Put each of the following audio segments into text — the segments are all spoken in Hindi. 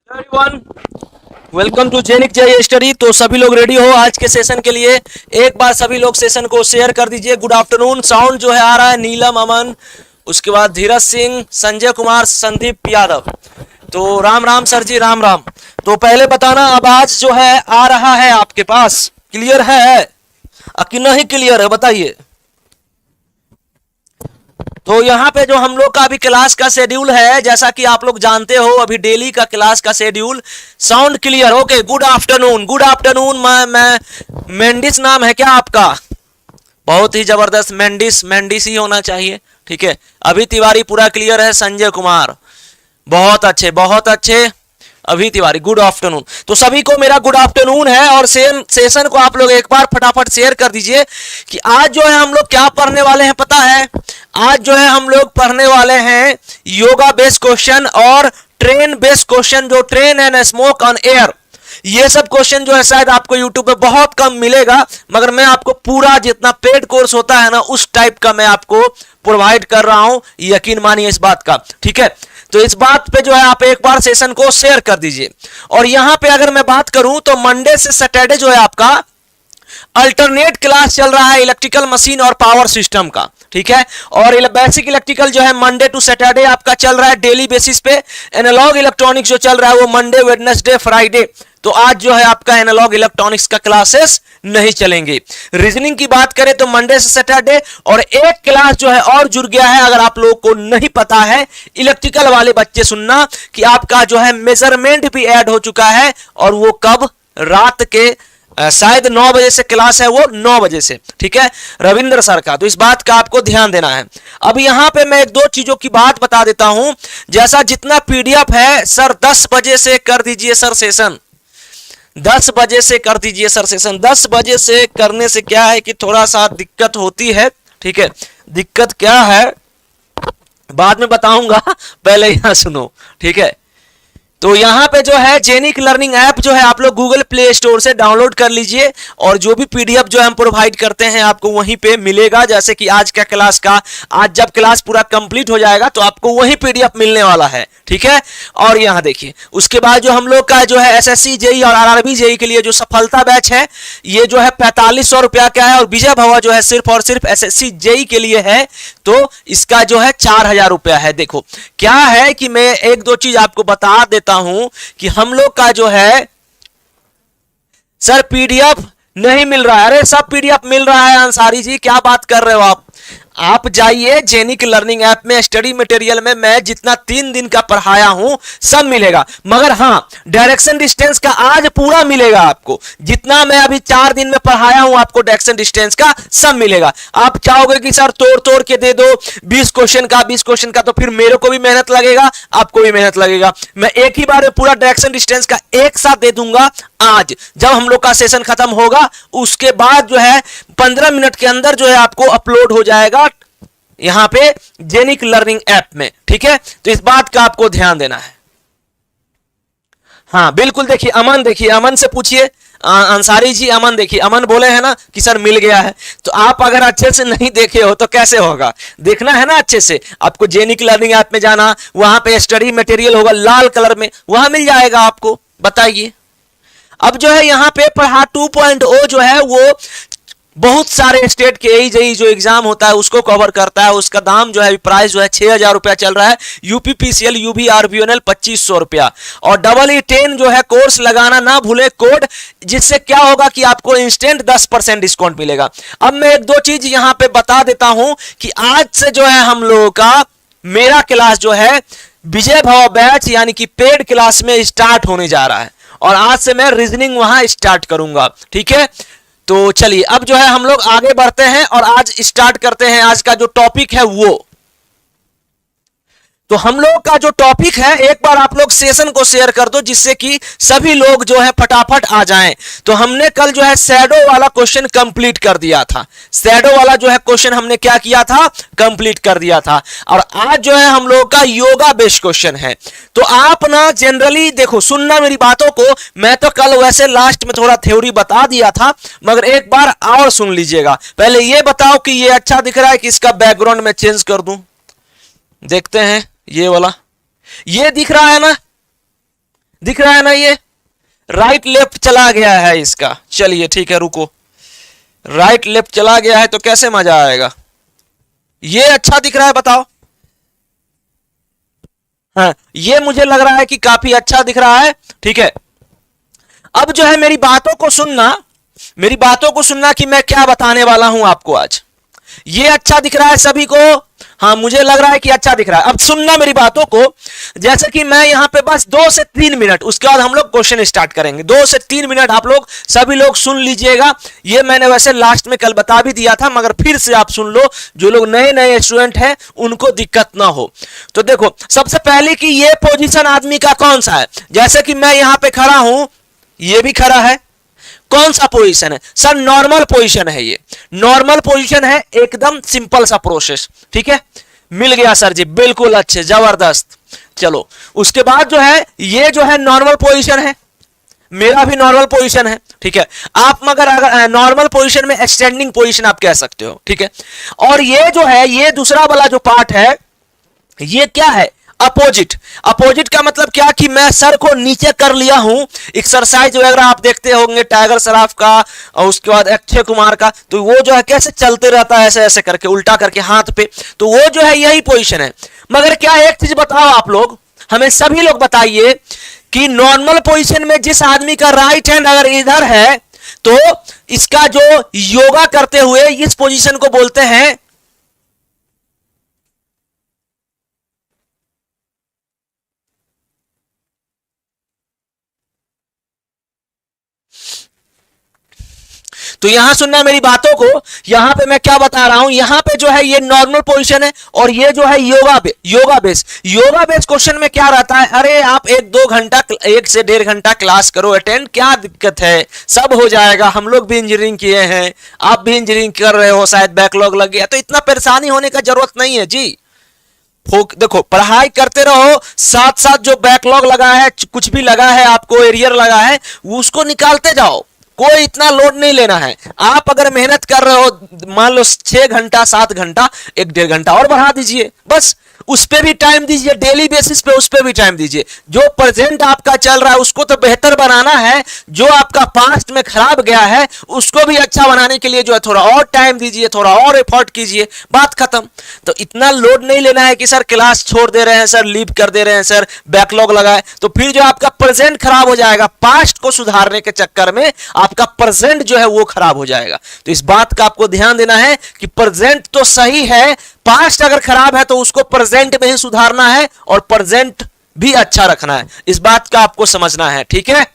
एवरीवन, वेलकम टू जेनिक जे स्टडी। तो सभी लोग रेडी हो आज के सेशन के लिए? एक बार सभी लोग सेशन को शेयर कर दीजिए। Good afternoon. साउंड जो है आ रहा है नीलम अमन, उसके बाद धीरज सिंह, संजय कुमार, संदीप यादव। तो राम राम सर जी, राम राम। तो पहले बताना अब आज जो है आ रहा है आपके पास, क्लियर है कि नहीं क्लियर है बताइए। तो यहाँ पे जो हम लोग का अभी क्लास का शेड्यूल है, जैसा कि आप लोग जानते हो अभी डेली का क्लास का schedule. Sound clear? Okay, good afternoon. Good afternoon. मैं मेंडिस नाम है क्या आपका? बहुत ही जबरदस्त। मेंडिस मेंडिस ही होना चाहिए, ठीक है। अभी तिवारी पूरा क्लियर है। संजय कुमार बहुत अच्छे, बहुत अच्छे। अभी तिवारी गुड आफ्टरनून। तो सभी को मेरा गुड आफ्टरनून है। और सेम सेशन को आप लोग एक बार फटाफट शेयर कर दीजिए कि आज जो है हम लोग क्या पढ़ने वाले हैं पता है? आज जो है हम लोग पढ़ने वाले हैं योगा बेस्ड क्वेश्चन और ट्रेन बेस्ड क्वेश्चन, जो train and smoke on air. ये सब क्वेश्चन जो है शायद आपको यूट्यूब पे बहुत कम मिलेगा, मगर मैं आपको पूरा जितना पेड कोर्स होता है ना उस टाइप का मैं आपको प्रोवाइड कर रहा हूं, यकीन मानिए इस बात का, ठीक है। तो इस बात पे जो है आप एक बार सेशन को शेयर कर दीजिए। और यहां पे अगर मैं बात करूं तो मंडे से सैटरडे जो है आपका अल्टरनेट क्लास चल रहा है इलेक्ट्रिकल मशीन और पावर सिस्टम का, ठीक है। और बेसिक इलेक्ट्रिकल जो है मंडे टू सैटरडे आपका चल रहा है डेली बेसिस पे। एनालॉग इलेक्ट्रॉनिक्स जो चल रहा है वो मंडे, वेडनेसडे, फ्राइडे। तो आज जो है आपका एनालॉग इलेक्ट्रॉनिक्स का क्लासेस नहीं चलेंगे। रीजनिंग की बात करें तो मंडे से सैटरडे। और एक क्लास जो है और जुड़ गया है, अगर आप लोगों को नहीं पता है इलेक्ट्रिकल वाले बच्चे सुनना, कि आपका जो है मेजरमेंट भी ऐड हो चुका है। और वो कब? रात के शायद 9 बजे से क्लास है, वो 9 बजे से, ठीक है, रविंद्र सर का। तो इस बात का आपको ध्यान देना है। अब यहां पे मैं एक दो चीजों की बात बता देता हूं। जैसा जितना पीडीएफ है सर 10 बजे से कर दीजिए सर सेशन, 10 बजे से कर दीजिए सर सेशन। 10 बजे से करने से क्या है कि थोड़ा सा दिक्कत होती है, ठीक है। दिक्कत क्या है बाद में बताऊंगा, पहले यहां सुनो, ठीक है। तो यहाँ पे जो है जेनिक लर्निंग ऐप जो है आप लोग गूगल प्ले स्टोर से डाउनलोड कर लीजिए। और जो भी पीडीएफ जो हम प्रोवाइड करते हैं आपको वहीं पे मिलेगा। जैसे कि आज का क्लास का, आज जब क्लास पूरा कंप्लीट हो जाएगा तो आपको वही पीडीएफ मिलने वाला है, ठीक है। और यहाँ देखिए उसके बाद जो हम लोग का जो है एसएससी जेई और आरआरबी जेई के लिए जो सफलता बैच है, ये जो है 4500 रुपया का है। और विजय भवा जो है सिर्फ और सिर्फ एसएससी जेई के लिए है, तो इसका जो है 4000 रुपया है। देखो क्या है कि मैं एक दो चीज आपको बता देता हूं कि हम लोग का जो है सर पीडीएफ नहीं मिल रहा है। अरे सब पीडीएफ मिल रहा है अंसारी जी, क्या बात कर रहे हो आप? आप जाइए जेनिक लर्निंग ऐप में, स्टडी मटेरियल में मैं जितना 3 दिन का पढ़ाया हूं सब मिलेगा। मगर हां, डायरेक्शन डिस्टेंस का आज पूरा मिलेगा आपको। जितना मैं अभी 4 दिन में पढ़ाया हूं आपको डायरेक्शन डिस्टेंस का सब मिलेगा। आप चाहोगे कि सर तोड़ तोड़ के दे दो 20 क्वेश्चन का 20 क्वेश्चन का, तो फिर मेरे को भी मेहनत लगेगा, आपको भी मेहनत लगेगा। मैं एक ही बार में पूरा डायरेक्शन डिस्टेंस का एक साथ दे दूंगा। आज जब हम लोग का सेशन खत्म होगा उसके बाद जो है 15 मिनट के अंदर जो है आपको अपलोड हो जाएगा यहां पे जेनिक लर्निंग ऐप में, ठीक है। तो इस बात का आपको ध्यान देना है। हाँ बिल्कुल, देखिए अमन, देखिए अमन से पूछिए, अंसारी जी अमन देखिए, अमन बोले हैं ना कि सर मिल गया है। तो आप अगर अच्छे से नहीं देखे हो तो कैसे होगा? देखना है ना अच्छे से। आपको जेनिक लर्निंग ऐप में जाना, वहां पे स्टडी मटेरियल होगा लाल कलर में, वहां मिल जाएगा आपको। बताइए अब जो है यहाँ पे पढ़ा 2.0 जो है वो बहुत सारे स्टेट के जेई जो एग्जाम होता है उसको कवर करता है। उसका दाम जो है प्राइस जो है 6000 रुपया चल रहा है। यूपीपीसीएल यूबी आरबीएनएल 2500 रुपया। और EE10 जो है कोर्स लगाना ना भूले कोड, जिससे क्या होगा कि आपको इंस्टेंट 10% डिस्काउंट मिलेगा। अब मैं एक दो चीज यहां पे बता देता हूं कि आज से जो है हम लोगों का मेरा क्लास जो है विजय भव बैच यानी कि पेड क्लास में स्टार्ट होने जा रहा है। और आज से मैं रीजनिंग वहां स्टार्ट करूंगा, ठीक है। तो चलिए अब जो है हम लोग आगे बढ़ते हैं और आज स्टार्ट करते हैं। आज का जो टॉपिक है वो, तो हम लोग का जो टॉपिक है एक बार आप लोग सेशन को शेयर कर दो, जिससे कि सभी लोग जो है फटाफट आ जाएं। तो हमने कल जो है शैडो वाला क्वेश्चन कंप्लीट कर दिया था। शैडो वाला जो है क्वेश्चन हमने क्या किया था? कंप्लीट कर दिया था। और आज जो है हम लोग का योगा बेस्ड क्वेश्चन है। तो आप ना जनरली देखो, सुनना मेरी बातों को। मैं तो कल वैसे लास्ट में थोड़ा थ्योरी बता दिया था, मगर एक बार और सुन लीजिएगा। पहले ये बताओ कि ये अच्छा दिख रहा है कि इसका बैकग्राउंड में चेंज कर दूं? देखते हैं, ये वाला ये दिख रहा है ना? दिख रहा है ना, ये राइट लेफ्ट चला गया है इसका। चलिए ठीक है, रुको, राइट लेफ्ट चला गया है तो कैसे मजा आएगा। ये अच्छा दिख रहा है, बताओ। हाँ, ये मुझे लग रहा है कि काफी अच्छा दिख रहा है। ठीक है, अब जो है मेरी बातों को सुनना, मेरी बातों को सुनना कि मैं क्या बताने वाला हूं आपको आज। ये अच्छा दिख रहा है सभी को? हाँ, मुझे लग रहा है कि अच्छा दिख रहा है। अब सुनना मेरी बातों को, जैसे कि मैं यहां पे बस 2 से 3 मिनट, उसके बाद हम लोग क्वेश्चन स्टार्ट करेंगे। 2 से 3 मिनट आप लोग सभी लोग सुन लीजिएगा। ये मैंने वैसे लास्ट में कल बता भी दिया था, मगर फिर से आप सुन लो, जो लोग नए नए स्टूडेंट हैं उनको दिक्कत ना हो। तो देखो, सबसे पहले कि ये पोजीशन आदमी का कौन सा है। जैसे कि मैं यहां पे खड़ा हूं, ये भी खड़ा है, कौन सा पोजीशन है सर? नॉर्मल पोजीशन है। ये नॉर्मल पोजीशन है, एकदम सिंपल सा प्रोसेस। ठीक है, मिल गया सर जी, बिल्कुल अच्छे, जबरदस्त। चलो, उसके बाद जो है ये जो है नॉर्मल पोजीशन है, मेरा भी नॉर्मल पोजीशन है। ठीक है, आप मगर अगर नॉर्मल पोजीशन में स्टैंडिंग पोजीशन आप कह सकते हो। ठीक है, और ये जो है, ये दूसरा वाला जो पार्ट है, ये क्या है? अपोजिट। अपोजिट का मतलब क्या कि मैं सर को नीचे कर लिया हूं। एक्सरसाइज वगैरह आप देखते होंगे टाइगर श्रॉफ का और उसके बाद अक्षय कुमार का, तो वो जो है कैसे चलते रहता है ऐसे ऐसे करके, उल्टा करके हाथ पे, तो वो जो है यही पोजीशन है। मगर क्या एक चीज बताओ आप लोग, हमें सभी लोग बताइए कि नॉर्मल पोजीशन में जिस आदमी का राइट हैंड अगर इधर है तो इसका जो योगा करते हुए इस पोजीशन को बोलते हैं, तो यहां सुनना मेरी बातों को। यहां पे मैं क्या बता रहा हूं, यहां पे जो है ये नॉर्मल पोजीशन है और ये जो है yoga base. Yoga base question में क्या रहता है, अरे आप 1-2 घंटा, 1 से 1.5 घंटा क्लास करो अटेंड, क्या दिक्कत है, सब हो जाएगा। हम लोग भी इंजीनियरिंग किए हैं, आप भी इंजीनियरिंग कर रहे हो, शायद बैकलॉग लग गया, तो इतना परेशानी होने का जरूरत नहीं है जी। देखो, पढ़ाई करते रहो, साथ साथ जो बैकलॉग लगा है, कुछ भी लगा है आपको, एरियर लगा है, उसको निकालते जाओ। कोई इतना लोड नहीं लेना है। आप अगर मेहनत कर रहे हो, मान लो 6 घंटा 7 घंटा, 1-1.5 घंटा और बढ़ा दीजिए, बस उस पे भी टाइम दीजिए, डेली बेसिस पे उस पे भी टाइम दीजिए। जो प्रेजेंट आपका चल रहा है उसको तो बेहतर बनाना है, जो आपका पास्ट में खराब गया है उसको भी अच्छा बनाने के लिए जो है थोड़ा और टाइम दीजिए, थोड़ा और एफर्ट कीजिए, बात खत्म। तो इतना लोड नहीं लेना है कि सर क्लास छोड़ दे रहे हैं, सर लीव कर दे रहे हैं, सर बैकलॉग लगाए, तो फिर जो आपका प्रेजेंट खराब हो जाएगा। पास्ट को सुधारने के चक्कर में आपका प्रेजेंट जो है वो खराब हो जाएगा। तो इस बात का आपको ध्यान देना है कि प्रेजेंट तो सही है, पास्ट अगर खराब है तो उसको प्रेजेंट में ही सुधारना है और प्रेजेंट भी अच्छा रखना है। इस बात का आपको समझना है, ठीक है?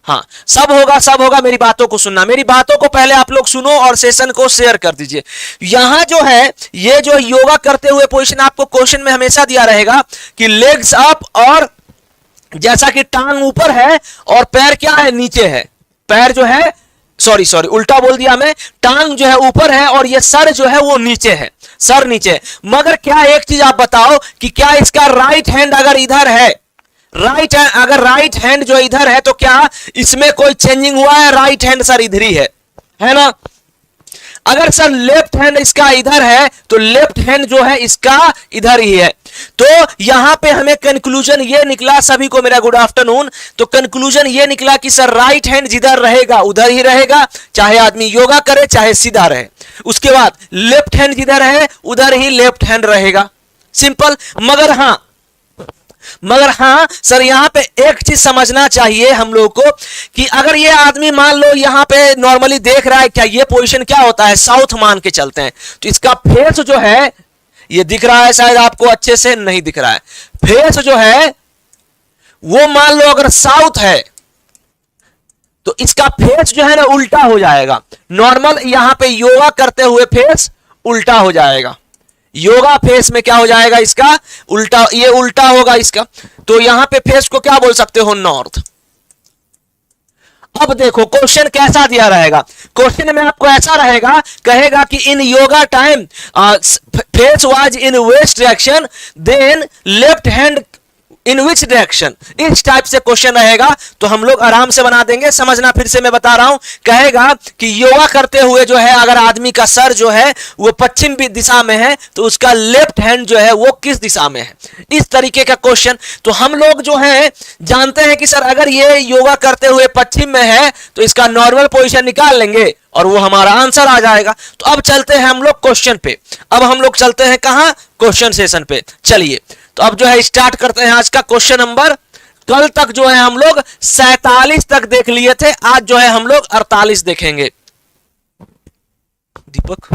हाँ, सब होगा सब होगा, मेरी बातों को सुनना। मेरी बातों को पहले आप लोग सुनो और सेशन को शेयर कर दीजिए। यहां जो है ये जो योगा करते हुए पोजीशन आपको क्वेश्चन में हमेशा दिया रहेगा कि लेग्स अप, और जैसा कि टांग ऊपर है और पैर क्या है, नीचे है। पैर जो है, सॉरी उल्टा बोल दिया मैं, टांग जो है ऊपर है और ये सर जो है वो नीचे है, सर नीचे। मगर क्या एक चीज आप बताओ कि क्या इसका राइट हैंड अगर इधर है, अगर राइट हैंड जो इधर है, तो क्या इसमें कोई चेंजिंग हुआ है? राइट हैंड सर इधर ही है ना? अगर सर लेफ्ट हैंड इसका इधर है तो लेफ्ट हैंड जो है इसका इधर ही है। तो यहां पे हमें कंक्लूजन ये निकला, सभी को मेरा गुड आफ्टरनून। तो कंक्लूजन ये निकला कि सर राइट हैंड जिधर रहेगा उधर ही रहेगा, चाहे आदमी योगा करे चाहे सीधा रहे। उसके बाद लेफ्ट हैंड जिधर है उधर ही लेफ्ट हैंड रहेगा, सिंपल। मगर हाँ सर, यहां पे एक चीज समझना चाहिए हम लोग को कि अगर ये आदमी मान लो यहां पे नॉर्मली देख रहा है, क्या ये पोजीशन क्या होता है, साउथ मान के चलते हैं, तो इसका फेस जो है, ये दिख रहा है शायद आपको, अच्छे से नहीं दिख रहा है, फेस जो है वो मान लो अगर साउथ है तो इसका फेस जो है ना उल्टा हो जाएगा। नॉर्मल यहां पे योगा करते हुए फेस उल्टा हो जाएगा, योगा फेस में क्या हो जाएगा, इसका उल्टा, ये उल्टा होगा इसका। तो यहां पे फेस को क्या बोल सकते हो, नॉर्थ। अब देखो क्वेश्चन कैसा दिया रहेगा, क्वेश्चन में आपको ऐसा रहेगा, कहेगा कि in yoga time face was in west direction, then left hand in which direction, इस टाइप से क्वेश्चन रहेगा तो हम लोग आराम से बना देंगे। समझना, फिर से मैं बता रहा हूं, कहेगा कि योगा करते हुए जो है अगर आदमी का सर जो है वो पश्चिम दिशा में है तो उसका लेफ्ट हैंड जो है वो किस दिशा में है, इस तरीके का क्वेश्चन। तो हम लोग जो है जानते हैं कि सर अगर ये योगा करते हुए पश्चिम में है तो इसका नॉर्मल पोजीशन निकाल लेंगे और वो हमारा आंसर आ जाएगा। तो अब चलते हैं हम लोग क्वेश्चन पे, अब हम लोग चलते हैं कहां, क्वेश्चन सेशन पे। चलिए तो अब जो है स्टार्ट करते हैं आज का क्वेश्चन नंबर। कल तक जो है हम लोग 47 तक देख लिए थे, आज जो है हम लोग 48 देखेंगे। दीपक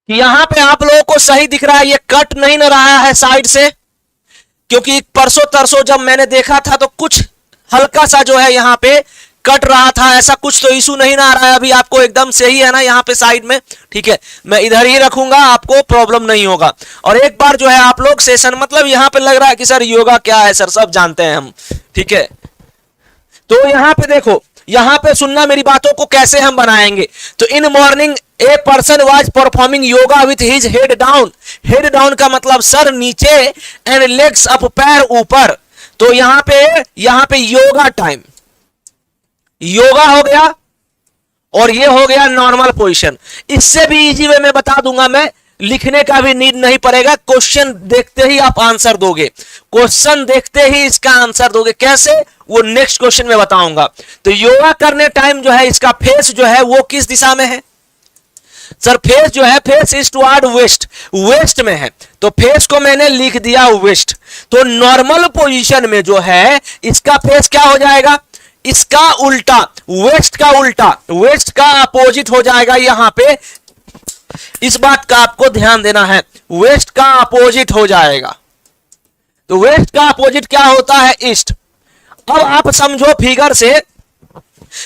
कि यहां पे आप लोगों को सही दिख रहा है, ये कट नहीं न रहा है साइड से, क्योंकि परसों तरसों जब मैंने देखा था तो कुछ हल्का सा जो है यहां पे कट रहा था, ऐसा कुछ तो इशू नहीं ना आ रहा है अभी, आपको एकदम सही है ना यहां पे साइड में। ठीक है, मैं इधर ही रखूंगा, आपको प्रॉब्लम नहीं होगा। और एक बार जो है आप लोग सेशन, मतलब यहां पे लग रहा है कि सर योगा क्या है सर, सब जानते हैं हम। ठीक है, तो यहां पे देखो, यहां पे सुनना मेरी बातों को, कैसे हम बनाएंगे। तो in morning a person was performing yoga with his head down, head down का मतलब सर नीचे एंड लेग्स अप, पैर ऊपर। तो यहां पे योगा टाइम, योगा हो गया और ये हो गया नॉर्मल पोजीशन। इससे भी इजी वे में बता दूंगा मैं, लिखने का भी नीड नहीं पड़ेगा, क्वेश्चन देखते ही आप आंसर दोगे, क्वेश्चन देखते ही इसका आंसर दोगे। कैसे, वो नेक्स्ट क्वेश्चन में बताऊंगा। तो योगा करने टाइम जो है इसका फेस जो है वो किस दिशा में है सर, फेस जो है face is toward west, west में है, तो फेस को मैंने लिख दिया वेस्ट। तो नॉर्मल पोजीशन में जो है इसका फेस क्या हो जाएगा, इसका उल्टा, वेस्ट का उल्टा, वेस्ट का अपोजिट हो जाएगा। यहां पे इस बात का आपको ध्यान देना है, वेस्ट का अपोजिट हो जाएगा। तो वेस्ट का अपोजिट क्या होता है, ईस्ट। अब आप समझो फिगर से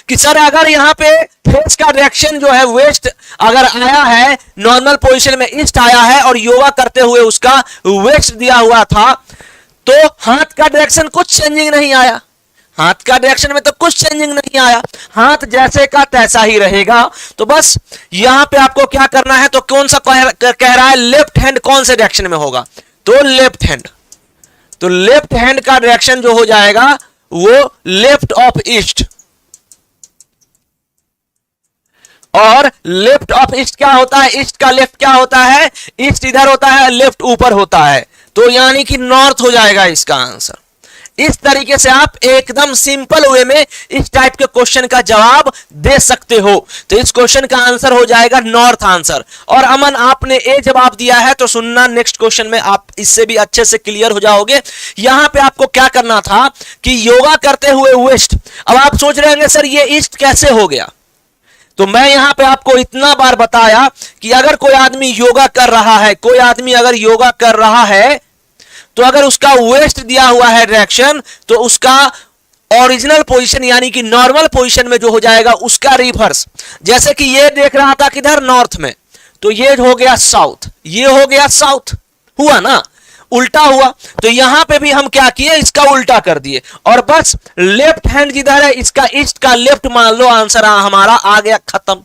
कि सर अगर यहां पे फेस का डायरेक्शन जो है वेस्ट अगर आया है, नॉर्मल पोजीशन में ईस्ट आया है और योगा करते हुए उसका वेस्ट दिया हुआ था, तो हाथ का डायरेक्शन कुछ चेंजिंग नहीं आया, हाथ का डायरेक्शन में तो कुछ चेंजिंग नहीं आया, हाथ जैसे का तैसा ही रहेगा। तो बस यहां पे आपको क्या करना है, तो कौन सा कह रहा है, लेफ्ट हैंड कौन से डायरेक्शन में होगा, तो लेफ्ट हैंड। तो लेफ्ट हैंड का डायरेक्शन जो हो जाएगा वो लेफ्ट ऑफ ईस्ट, और लेफ्ट ऑफ ईस्ट क्या होता है, ईस्ट का लेफ्ट क्या होता है, ईस्ट इधर होता है, लेफ्ट ऊपर होता है, तो यानी कि नॉर्थ हो जाएगा इसका आंसर। इस तरीके से आप एकदम सिंपल वे में इस टाइप के क्वेश्चन का जवाब दे सकते हो। तो इस क्वेश्चन का आंसर हो जाएगा नॉर्थ आंसर। और अमन आपने ए जवाब दिया है, तो सुनना नेक्स्ट क्वेश्चन में आप इससे भी अच्छे से क्लियर हो जाओगे। यहां पे आपको क्या करना था कि योगा करते हुए वेस्ट। अब आप सोच रहे होंगे सर ये ईस्ट कैसे हो गया, तो मैं यहां पे आपको इतना बार बताया कि अगर कोई आदमी योगा कर रहा है, कोई आदमी अगर योगा कर रहा है, तो अगर उसका वेस्ट दिया हुआ है डायरेक्शन, तो उसका ओरिजिनल पोजीशन यानी कि नॉर्मल पोजीशन में जो हो जाएगा उसका रिवर्स। जैसे कि ये देख रहा था किधर, नॉर्थ में, तो ये हो गया साउथ, ये हो गया साउथ, हुआ ना, उल्टा हुआ। तो यहां पे भी हम क्या किए, इसका उल्टा कर दिए, और बस लेफ्ट हैंड जिधर है इसका ईस्ट का लेफ्ट मान लो, आंसर हमारा आ गया, खत्म।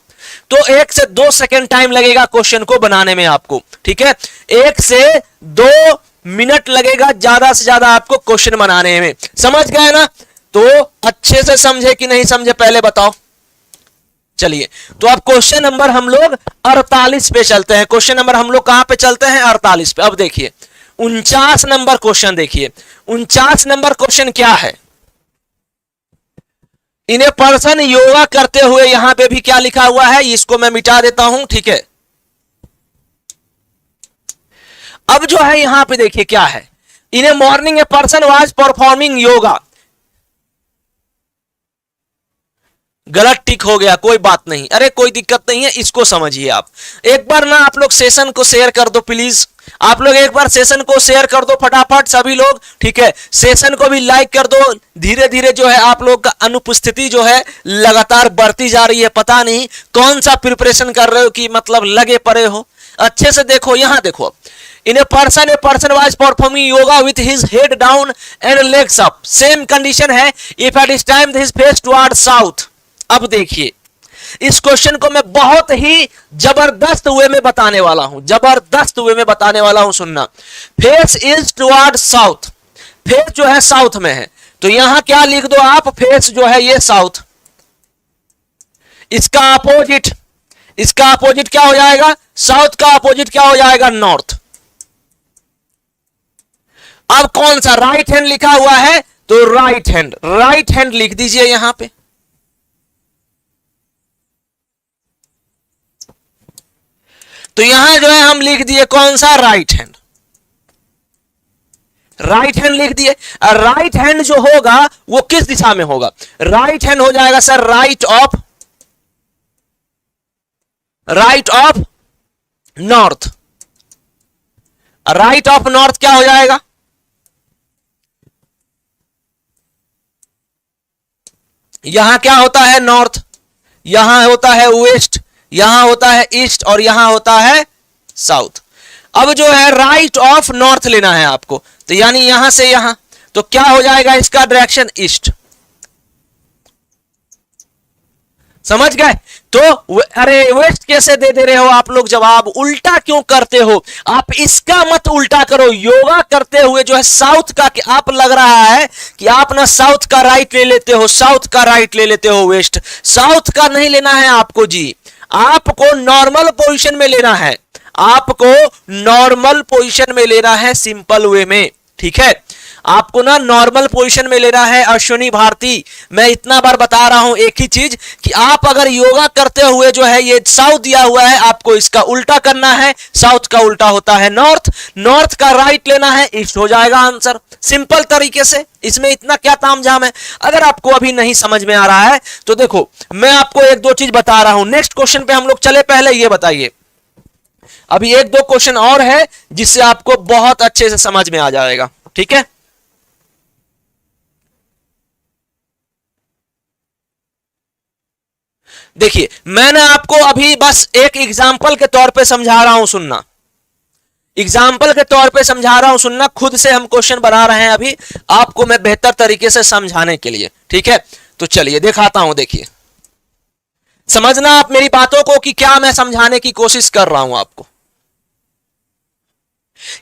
तो 1 से 2 सेकेंड टाइम लगेगा क्वेश्चन को बनाने में आपको, ठीक है, 1 से 2 मिनट लगेगा ज्यादा से ज्यादा आपको क्वेश्चन बनाने में। समझ गए ना, तो अच्छे से समझे कि नहीं समझे पहले बताओ। चलिए तो अब क्वेश्चन नंबर हम लोग 48 पे चलते हैं। क्वेश्चन नंबर हम लोग कहां पे चलते हैं, 48 पे। अब देखिए 49 नंबर क्वेश्चन देखिए, 49 नंबर क्वेश्चन क्या है, इन्हें पर्सन योगा करते हुए, यहां पे भी क्या लिखा हुआ है, इसको मैं मिटा देता हूं, ठीक है। अब जो है यहां पे देखिए क्या है, इन्हें morning a person was performing yoga, गलत टिक हो गया, कोई बात नहीं, अरे कोई दिक्कत नहीं है, इसको समझिए आप। एक बार ना आप लोग सेशन को शेयर कर दो प्लीज, आप लोग एक बार सेशन को शेयर कर दो फटाफट सभी लोग, ठीक है। सेशन को भी लाइक कर दो। धीरे धीरे जो है आप लोग का अनुपस्थिति जो है लगातार बढ़ती जा रही है, पता नहीं कौन सा प्रिपरेशन कर रहे हो कि मतलब लगे पड़े हो। अच्छे से देखो, यहां देखो, In a person was performing yoga with his head down and legs up. Same condition है if at this time his face toward south. अब देखिए इस क्वेश्चन को मैं बहुत ही जबरदस्त वे में बताने वाला हूं, जबरदस्त वे में बताने वाला हूं, सुनना। Face is toward south, face जो है साउथ में है, तो यहां क्या लिख दो आप, फेस जो है ये साउथ। इसका अपोजिट, इसका अपोजिट क्या हो जाएगा, साउथ का अपोजिट क्या हो जाएगा, नॉर्थ। अब कौन सा, राइट हैंड लिखा हुआ है तो राइट हैंड, राइट हैंड लिख दीजिए यहां पे। तो यहां जो है हम लिख दिए कौन सा, राइट हैंड, राइट हैंड लिख दिए। राइट हैंड जो होगा वो किस दिशा में होगा, राइट हैंड हो जाएगा sir right of, right of north. Right of north क्या हो जाएगा, यहां क्या होता है नॉर्थ, यहां होता है वेस्ट, यहां होता है ईस्ट और यहां होता है साउथ। अब जो है राइट ऑफ नॉर्थ लेना है आपको, तो यानी यहां से यहां, तो क्या हो जाएगा इसका डायरेक्शन, ईस्ट। समझ गए। तो अरे वेस्ट कैसे दे दे रहे हो आप लोग जवाब, उल्टा क्यों करते हो आप, इसका मत उल्टा करो। योगा करते हुए जो है साउथ का, कि आप लग रहा है कि आप ना साउथ का राइट ले लेते हो, साउथ का राइट ले लेते हो, वेस्ट साउथ का नहीं लेना है आपको जी, आपको नॉर्मल पोजीशन में लेना है, आपको नॉर्मल पोजीशन में लेना है, सिंपल वे में, ठीक है। आपको ना नॉर्मल पोजीशन में लेना है अश्विनी भारती। मैं इतना बार बता रहा हूं एक ही चीज कि आप अगर योगा करते हुए जो है ये साउथ दिया हुआ है, आपको इसका उल्टा करना है, साउथ का उल्टा होता है नॉर्थ, नॉर्थ का राइट लेना है, ईस्ट हो जाएगा आंसर, सिंपल तरीके से। इसमें इतना क्या तामझाम है। अगर आपको अभी नहीं समझ में आ रहा है तो देखो मैं आपको एक दो चीज बता रहा हूं। नेक्स्ट क्वेश्चन पे हम लोग चले, पहले ये बताइए, अभी एक दो क्वेश्चन और है जिससे आपको बहुत अच्छे से समझ में आ जाएगा, ठीक है। देखिए मैंने आपको अभी बस एक एग्जाम्पल के तौर पे समझा रहा हूं, सुनना, एग्जाम्पल के तौर पे समझा रहा हूं, सुनना। खुद से हम क्वेश्चन बना रहे हैं अभी आपको मैं बेहतर तरीके से समझाने के लिए, ठीक है। तो चलिए दिखाता हूं, देखिए समझना आप मेरी बातों को कि क्या मैं समझाने की कोशिश कर रहा हूं आपको।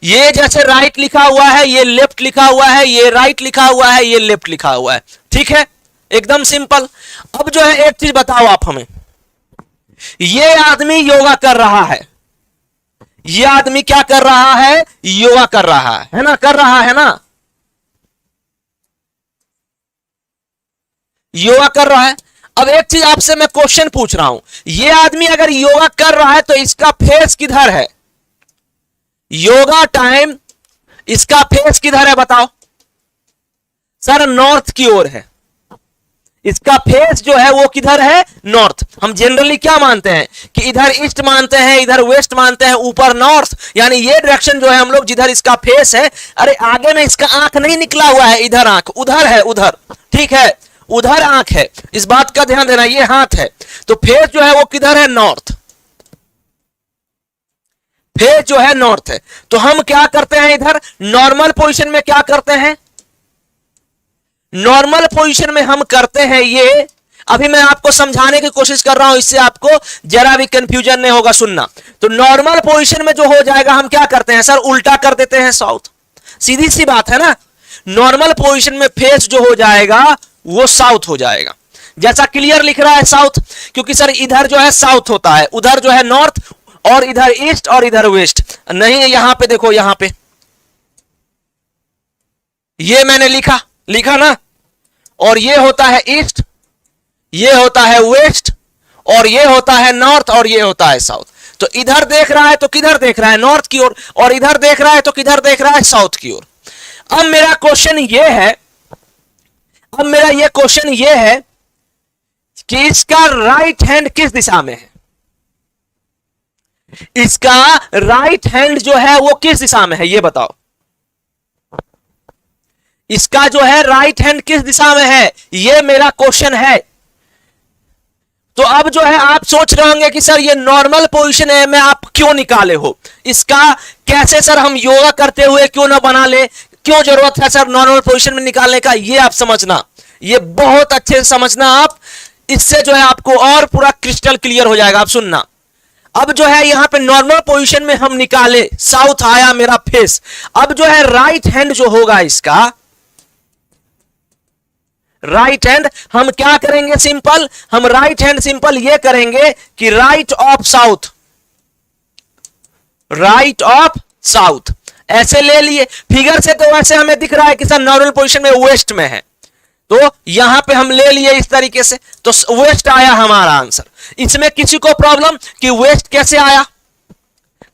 ये जैसे राइट लिखा हुआ है, ये लेफ्ट लिखा हुआ है, ये राइट लिखा हुआ है, ये लेफ्ट लिखा हुआ है, ठीक है, एकदम सिंपल। अब जो है एक चीज बताओ आप हमें, ये आदमी योगा कर रहा है, ये आदमी क्या कर रहा है, योगा कर रहा है ना, कर रहा है ना, योगा कर रहा है। अब एक चीज आपसे मैं क्वेश्चन पूछ रहा हूं, ये आदमी अगर योगा कर रहा है तो इसका फेस किधर है, योगा टाइम इसका फेस किधर है बताओ सर, नॉर्थ की ओर है, इसका फेस जो है वो किधर है, नॉर्थ। हम जनरली क्या मानते हैं कि इधर ईस्ट मानते हैं, इधर वेस्ट मानते हैं, ऊपर नॉर्थ, यानी ये डायरेक्शन जो है हम लोग जिधर इसका फेस है, अरे आगे में इसका आंख नहीं निकला हुआ है, इधर आंख, उधर है, उधर, ठीक है, उधर आंख है, इस बात का ध्यान देना, ये हाथ है, तो फेस जो है वो किधर है, नॉर्थ, फेस जो है नॉर्थ है। तो हम क्या करते हैं, इधर नॉर्मल पोजीशन में क्या करते हैं, नॉर्मल पोजीशन में हम करते हैं ये, अभी मैं आपको समझाने की कोशिश कर रहा हूं, इससे आपको जरा भी कंफ्यूजन नहीं होगा, सुनना। तो नॉर्मल पोजीशन में जो हो जाएगा हम क्या करते हैं सर, उल्टा कर देते हैं साउथ, सीधी सी बात है ना। नॉर्मल पोजीशन में फेस जो हो जाएगा वो साउथ हो जाएगा, जैसा क्लियर लिख रहा है साउथ, क्योंकि सर इधर जो है साउथ होता है, उधर जो है नॉर्थ, और इधर ईस्ट और इधर वेस्ट नहीं। यहां पे देखो, यहां पे ये मैंने लिखा, लिखा ना, और ये होता है ईस्ट, ये होता है वेस्ट, और ये होता है नॉर्थ, और ये होता है साउथ। तो इधर देख रहा है तो किधर देख रहा है, नॉर्थ की ओर, और इधर देख रहा है तो किधर देख रहा है, साउथ की ओर। अब मेरा क्वेश्चन ये है, अब मेरा ये क्वेश्चन ये है कि इसका राइट हैंड किस दिशा में है, इसका राइट हैंड जो है वो किस दिशा में है, ये बताओ, इसका जो है राइट हैंड किस दिशा में है, ये मेरा क्वेश्चन है। तो अब जो है आप सोच रहे होंगे कि सर ये नॉर्मल पोजीशन है, में आप क्यों निकाले हो, इसका कैसे सर हम योगा करते हुए क्यों ना बना ले, क्यों जरूरत है सर नॉर्मल पोजीशन में निकालने का, ये आप समझना, ये बहुत अच्छे से समझना आप, इससे जो है आपको और पूरा क्रिस्टल क्लियर हो जाएगा। आप सुनना, अब जो है यहां पे नॉर्मल पोजीशन में हम निकाले, साउथ आया मेरा फेस, अब जो है राइट हैंड जो होगा इसका, राइट हैंड हम क्या करेंगे, सिंपल हम राइट हैंड सिंपल ये करेंगे कि right of south, right of south ऐसे ले लिए। फिगर से तो वैसे हमें दिख रहा है कि सर नॉर्मल पोजीशन में वेस्ट में है, तो यहां पे हम ले लिए इस तरीके से, तो वेस्ट आया हमारा आंसर। इसमें किसी को प्रॉब्लम कि वेस्ट कैसे आया,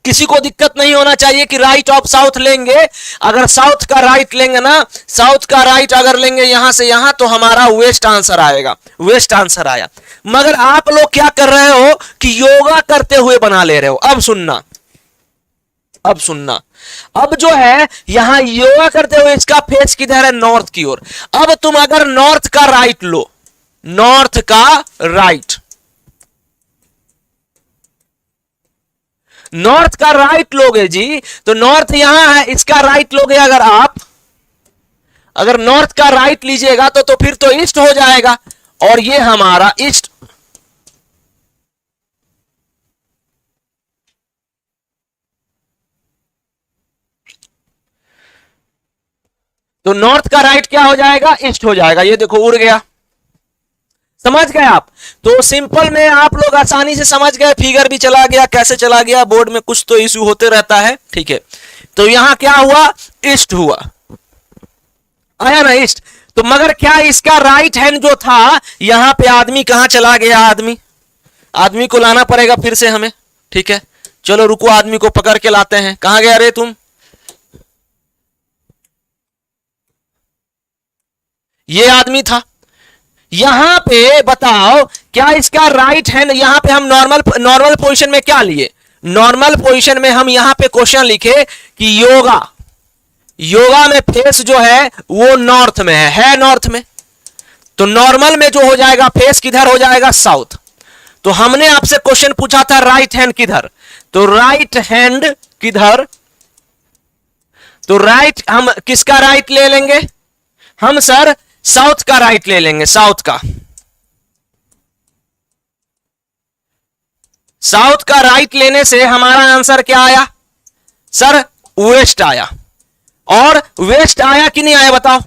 किसी को दिक्कत नहीं होना चाहिए कि राइट ऑफ साउथ लेंगे, अगर साउथ का राइट लेंगे ना, साउथ का राइट अगर लेंगे यहां से यहां, तो हमारा वेस्ट आंसर आएगा, वेस्ट आंसर आया। मगर आप लोग क्या कर रहे हो कि योगा करते हुए बना ले रहे हो। अब सुनना, अब सुनना, अब जो है यहां योगा करते हुए इसका फेस किधर है, नॉर्थ की ओर। अब तुम अगर नॉर्थ का राइट लो, नॉर्थ का राइट, नॉर्थ का राइट लोगे जी, तो नॉर्थ यहां है, इसका राइट लोगे अगर आप, अगर नॉर्थ का राइट लीजिएगा तो फिर तो ईस्ट हो जाएगा, और ये हमारा ईस्ट, तो नॉर्थ का राइट क्या हो जाएगा, ईस्ट हो जाएगा। ये देखो उड़ गया, समझ गए आप। तो सिंपल में आप लोग आसानी से समझ गए, फिगर भी चला गया, कैसे चला गया, बोर्ड में कुछ तो इशू होते रहता है, ठीक है। तो यहां क्या हुआ, ईस्ट हुआ, आया ना ईस्ट। तो मगर क्या इसका राइट हैंड जो था, यहां पे आदमी कहां चला गया, आदमी, आदमी को लाना पड़ेगा फिर से हमें, ठीक है। चलो रुको, आदमी को पकड़ के लाते हैं, कहां गया रे तुम, ये आदमी था। यहां पे बताओ क्या इसका राइट हैंड, यहां पे हम नॉर्मल पोजीशन में क्या लिए, नॉर्मल पोजीशन में हम यहां पे क्वेश्चन लिखे कि योगा, योगा में फेस जो है वो नॉर्थ में है नॉर्थ में, तो नॉर्मल में जो हो जाएगा फेस किधर हो जाएगा, साउथ। तो हमने आपसे क्वेश्चन पूछा था राइट हैंड किधर, तो राइट हैंड किधर, तो राइट हम किसका राइट ले लेंगे, हम सर साउथ का राइट ले लेंगे, साउथ का, साउथ का राइट लेने से हमारा आंसर क्या आया सर, वेस्ट आया। और वेस्ट आया कि नहीं आया बताओ,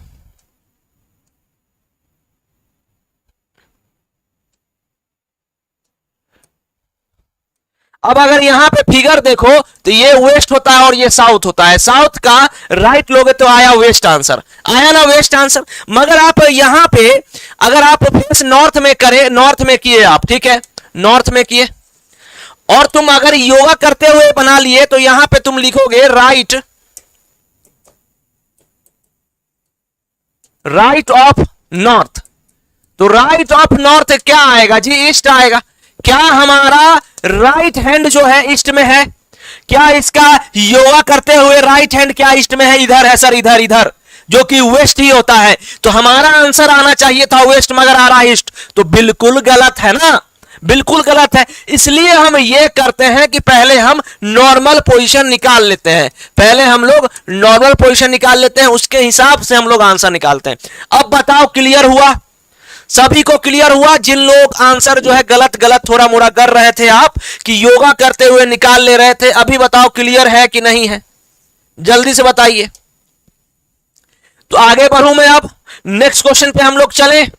अब अगर यहां पे फिगर देखो तो ये वेस्ट होता है और ये साउथ होता है, साउथ का राइट लोगे तो आया वेस्ट आंसर, आया ना वेस्ट आंसर। मगर आप यहां पे अगर आप फेस नॉर्थ में करें, नॉर्थ में किए आप, ठीक है, नॉर्थ में किए, और तुम अगर योगा करते हुए बना लिए तो यहां पे तुम लिखोगे राइट, राइट ऑफ नॉर्थ, तो राइट ऑफ नॉर्थ क्या आएगा जी, ईस्ट आएगा। क्या हमारा राइट हैंड जो है ईस्ट में है, क्या इसका योगा करते हुए राइट हैंड क्या ईस्ट में है, इधर है सर, इधर इधर, जो कि वेस्ट ही होता है। तो हमारा आंसर आना चाहिए था वेस्ट, मगर आ रहा है ईस्ट, तो बिल्कुल गलत है ना, बिल्कुल गलत है। इसलिए हम ये करते हैं कि पहले हम नॉर्मल पोजीशन निकाल लेते हैं, पहले हम लोग नॉर्मल पोजीशन निकाल लेते हैं, उसके हिसाब से हम लोग आंसर निकालते हैं। अब बताओ क्लियर हुआ, सभी को क्लियर हुआ, जिन लोग आंसर जो है गलत गलत थोड़ा मोड़ा कर रहे थे आप कि योगा करते हुए निकाल ले रहे थे, अभी बताओ क्लियर है कि नहीं है, जल्दी से बताइए। तो आगे बढ़ूं मैं, अब नेक्स्ट क्वेश्चन पे हम लोग चलें,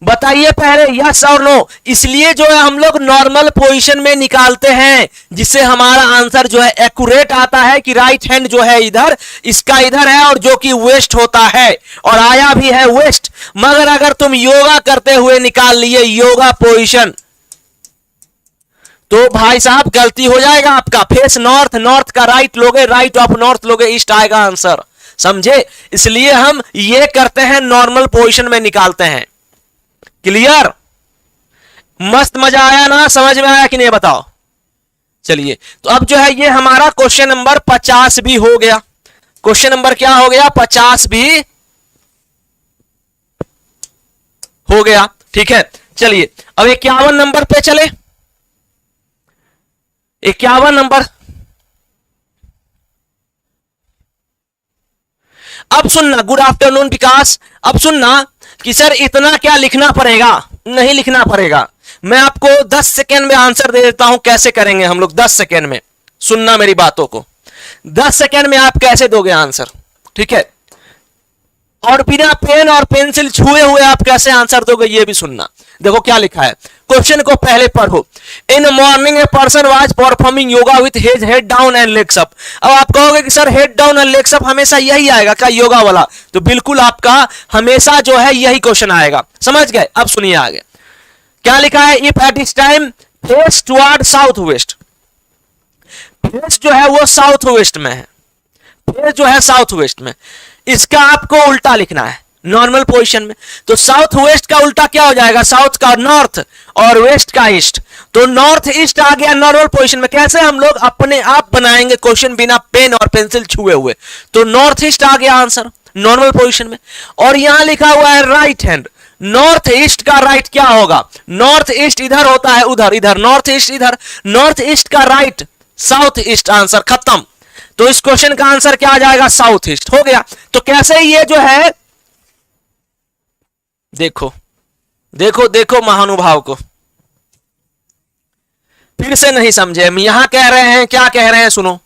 बताइए पहले यस और नो। इसलिए जो है हम लोग नॉर्मल पोजीशन में निकालते हैं, जिससे हमारा आंसर जो है एक्यूरेट आता है कि राइट हैंड जो है इधर, इसका इधर है, और जो कि वेस्ट होता है, और आया भी है वेस्ट। मगर अगर तुम योगा करते हुए निकाल लिए योगा पोजीशन, तो भाई साहब गलती हो जाएगा आपका, फेस नॉर्थ, नॉर्थ का राइट लोगे, राइट ऑफ नॉर्थ लोगे, ईस्ट आएगा आंसर, समझे। इसलिए हम ये करते हैं, नॉर्मल पोजीशन में निकालते हैं। क्लियर, मस्त, मजा आया ना, समझ में आया कि नहीं बताओ। चलिए, तो अब जो है ये हमारा क्वेश्चन नंबर 50 भी हो गया, क्वेश्चन नंबर क्या हो गया, 50 भी हो गया, ठीक है। चलिए अब 51 नंबर पे चले, 51 नंबर, अब सुनना, गुड आफ्टरनून विकास। अब सुनना कि सर इतना क्या लिखना पड़ेगा, नहीं लिखना पड़ेगा। मैं आपको 10 सेकेंड में आंसर दे देता हूं कैसे करेंगे हम लोग। 10 सेकेंड में सुनना मेरी बातों को, 10 सेकेंड में आप कैसे दोगे आंसर, ठीक है। और बिना पेन और पेंसिल छुए हुए आप कैसे आंसर दोगे ये भी सुनना। देखो क्या लिखा है, क्वेश्चन को पहले पढ़ो। In morning a person was performing yoga with his head down and legs up. अब आप कहोगे कि sir head down and legs up हमेशा यही आएगा क्या योगा वाला? तो बिल्कुल आपका हमेशा जो है यही क्वेश्चन आएगा, समझ गए। अब सुनिए आगे क्या लिखा है। If at this time face toward south west, face जो है वो साउथ वेस्ट में है, फेस जो है साउथ वेस्ट में, इसका आपको उल्टा लिखना है नॉर्मल पोजीशन में। तो साउथ वेस्ट का उल्टा क्या हो जाएगा, साउथ का नॉर्थ और वेस्ट का ईस्ट। तो नॉर्थ ईस्ट आ गया नॉर्मल पोजीशन में। कैसे हम लोग अपने आप बनाएंगे क्वेश्चन बिना पेन और पेंसिल छुए हुए? तो नॉर्थ ईस्ट आ गया आंसर नॉर्मल पोजीशन में। और यहां लिखा हुआ है राइट हैंड, नॉर्थ ईस्ट का राइट क्या होगा? नॉर्थ ईस्ट इधर होता है, उधर, इधर नॉर्थ ईस्ट, इधर नॉर्थ ईस्ट का राइट साउथ ईस्ट। आंसर खत्म। तो इस क्वेश्चन का आंसर क्या आ जाएगा? साउथ ईस्ट हो गया। तो कैसे ये जो है, देखो देखो देखो महानुभाव को, फिर से नहीं समझे हम। यहां कह रहे हैं, क्या कह रहे हैं सुनो।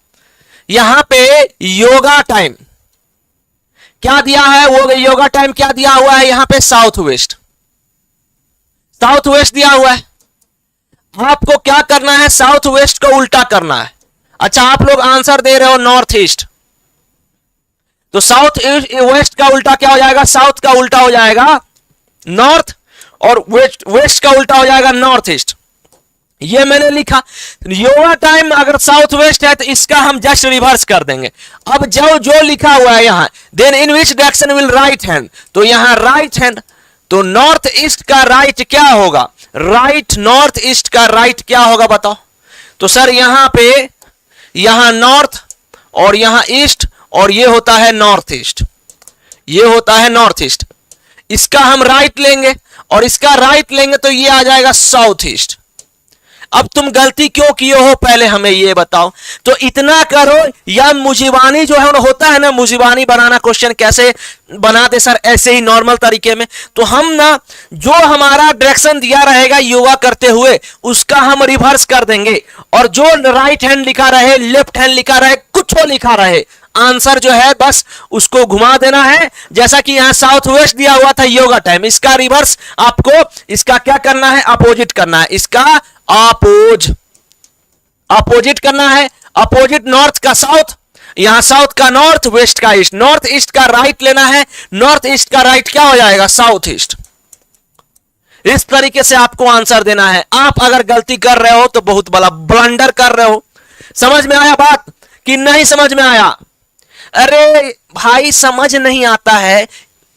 यहां पे योगा टाइम क्या दिया है, वो योगा टाइम क्या दिया हुआ है यहां पे? साउथ वेस्ट, साउथ वेस्ट दिया हुआ है। आपको क्या करना है, साउथ वेस्ट को उल्टा करना है। अच्छा आप लोग आंसर दे रहे हो नॉर्थ ईस्ट, तो साउथ वेस्ट का उल्टा क्या हो जाएगा? साउथ का उल्टा हो जाएगा नॉर्थ, और वेस्ट का उल्टा हो जाएगा नॉर्थ ईस्ट। ये मैंने लिखा। योगा टाइम अगर साउथ वेस्ट है तो इसका हम जस्ट रिवर्स कर देंगे। अब जो लिखा हुआ है यहां, then in which direction will right hand, तो यहां राइट हैंड, तो नॉर्थ ईस्ट का राइट क्या होगा? राइट नॉर्थ ईस्ट का राइट क्या होगा बताओ? तो सर यहां पे, यहां नॉर्थ और यहां ईस्ट, और ये होता है नॉर्थ ईस्ट, ये होता है नॉर्थ ईस्ट। इसका हम राइट लेंगे और इसका राइट लेंगे तो ये आ जाएगा साउथ ईस्ट। अब तुम गलती क्यों किए हो पहले हमें ये बताओ। तो इतना करो, या मुजीबानी जो है होता है ना, मुजीबानी बनाना क्वेश्चन कैसे बनाते सर? ऐसे ही नॉर्मल तरीके में। तो हम ना जो हमारा डायरेक्शन दिया रहेगा योगा करते हुए उसका हम रिवर्स कर देंगे, और जो राइट हैंड लिखा रहे, लेफ्ट हैंड लिखा रहे, कुछ लिखा रहे, आंसर जो है बस उसको घुमा देना है। जैसा कि यहां साउथ वेस्ट दिया हुआ था योगा टाइम, इसका रिवर्स आपको, इसका क्या करना है? अपोजिट करना है, इसका अपोजिट करना है। अपोजिट नॉर्थ का साउथ, यहां साउथ का नॉर्थ, वेस्ट का ईस्ट। नॉर्थ ईस्ट का राइट लेना है, नॉर्थ ईस्ट का राइट क्या हो जाएगा? South east. इस तरीके से आपको आंसर देना है। आप अगर गलती कर रहे हो तो बहुत बड़ा ब्लंडर कर रहे हो। समझ में आया बात कि नहीं समझ में आया? अरे भाई समझ नहीं आता है,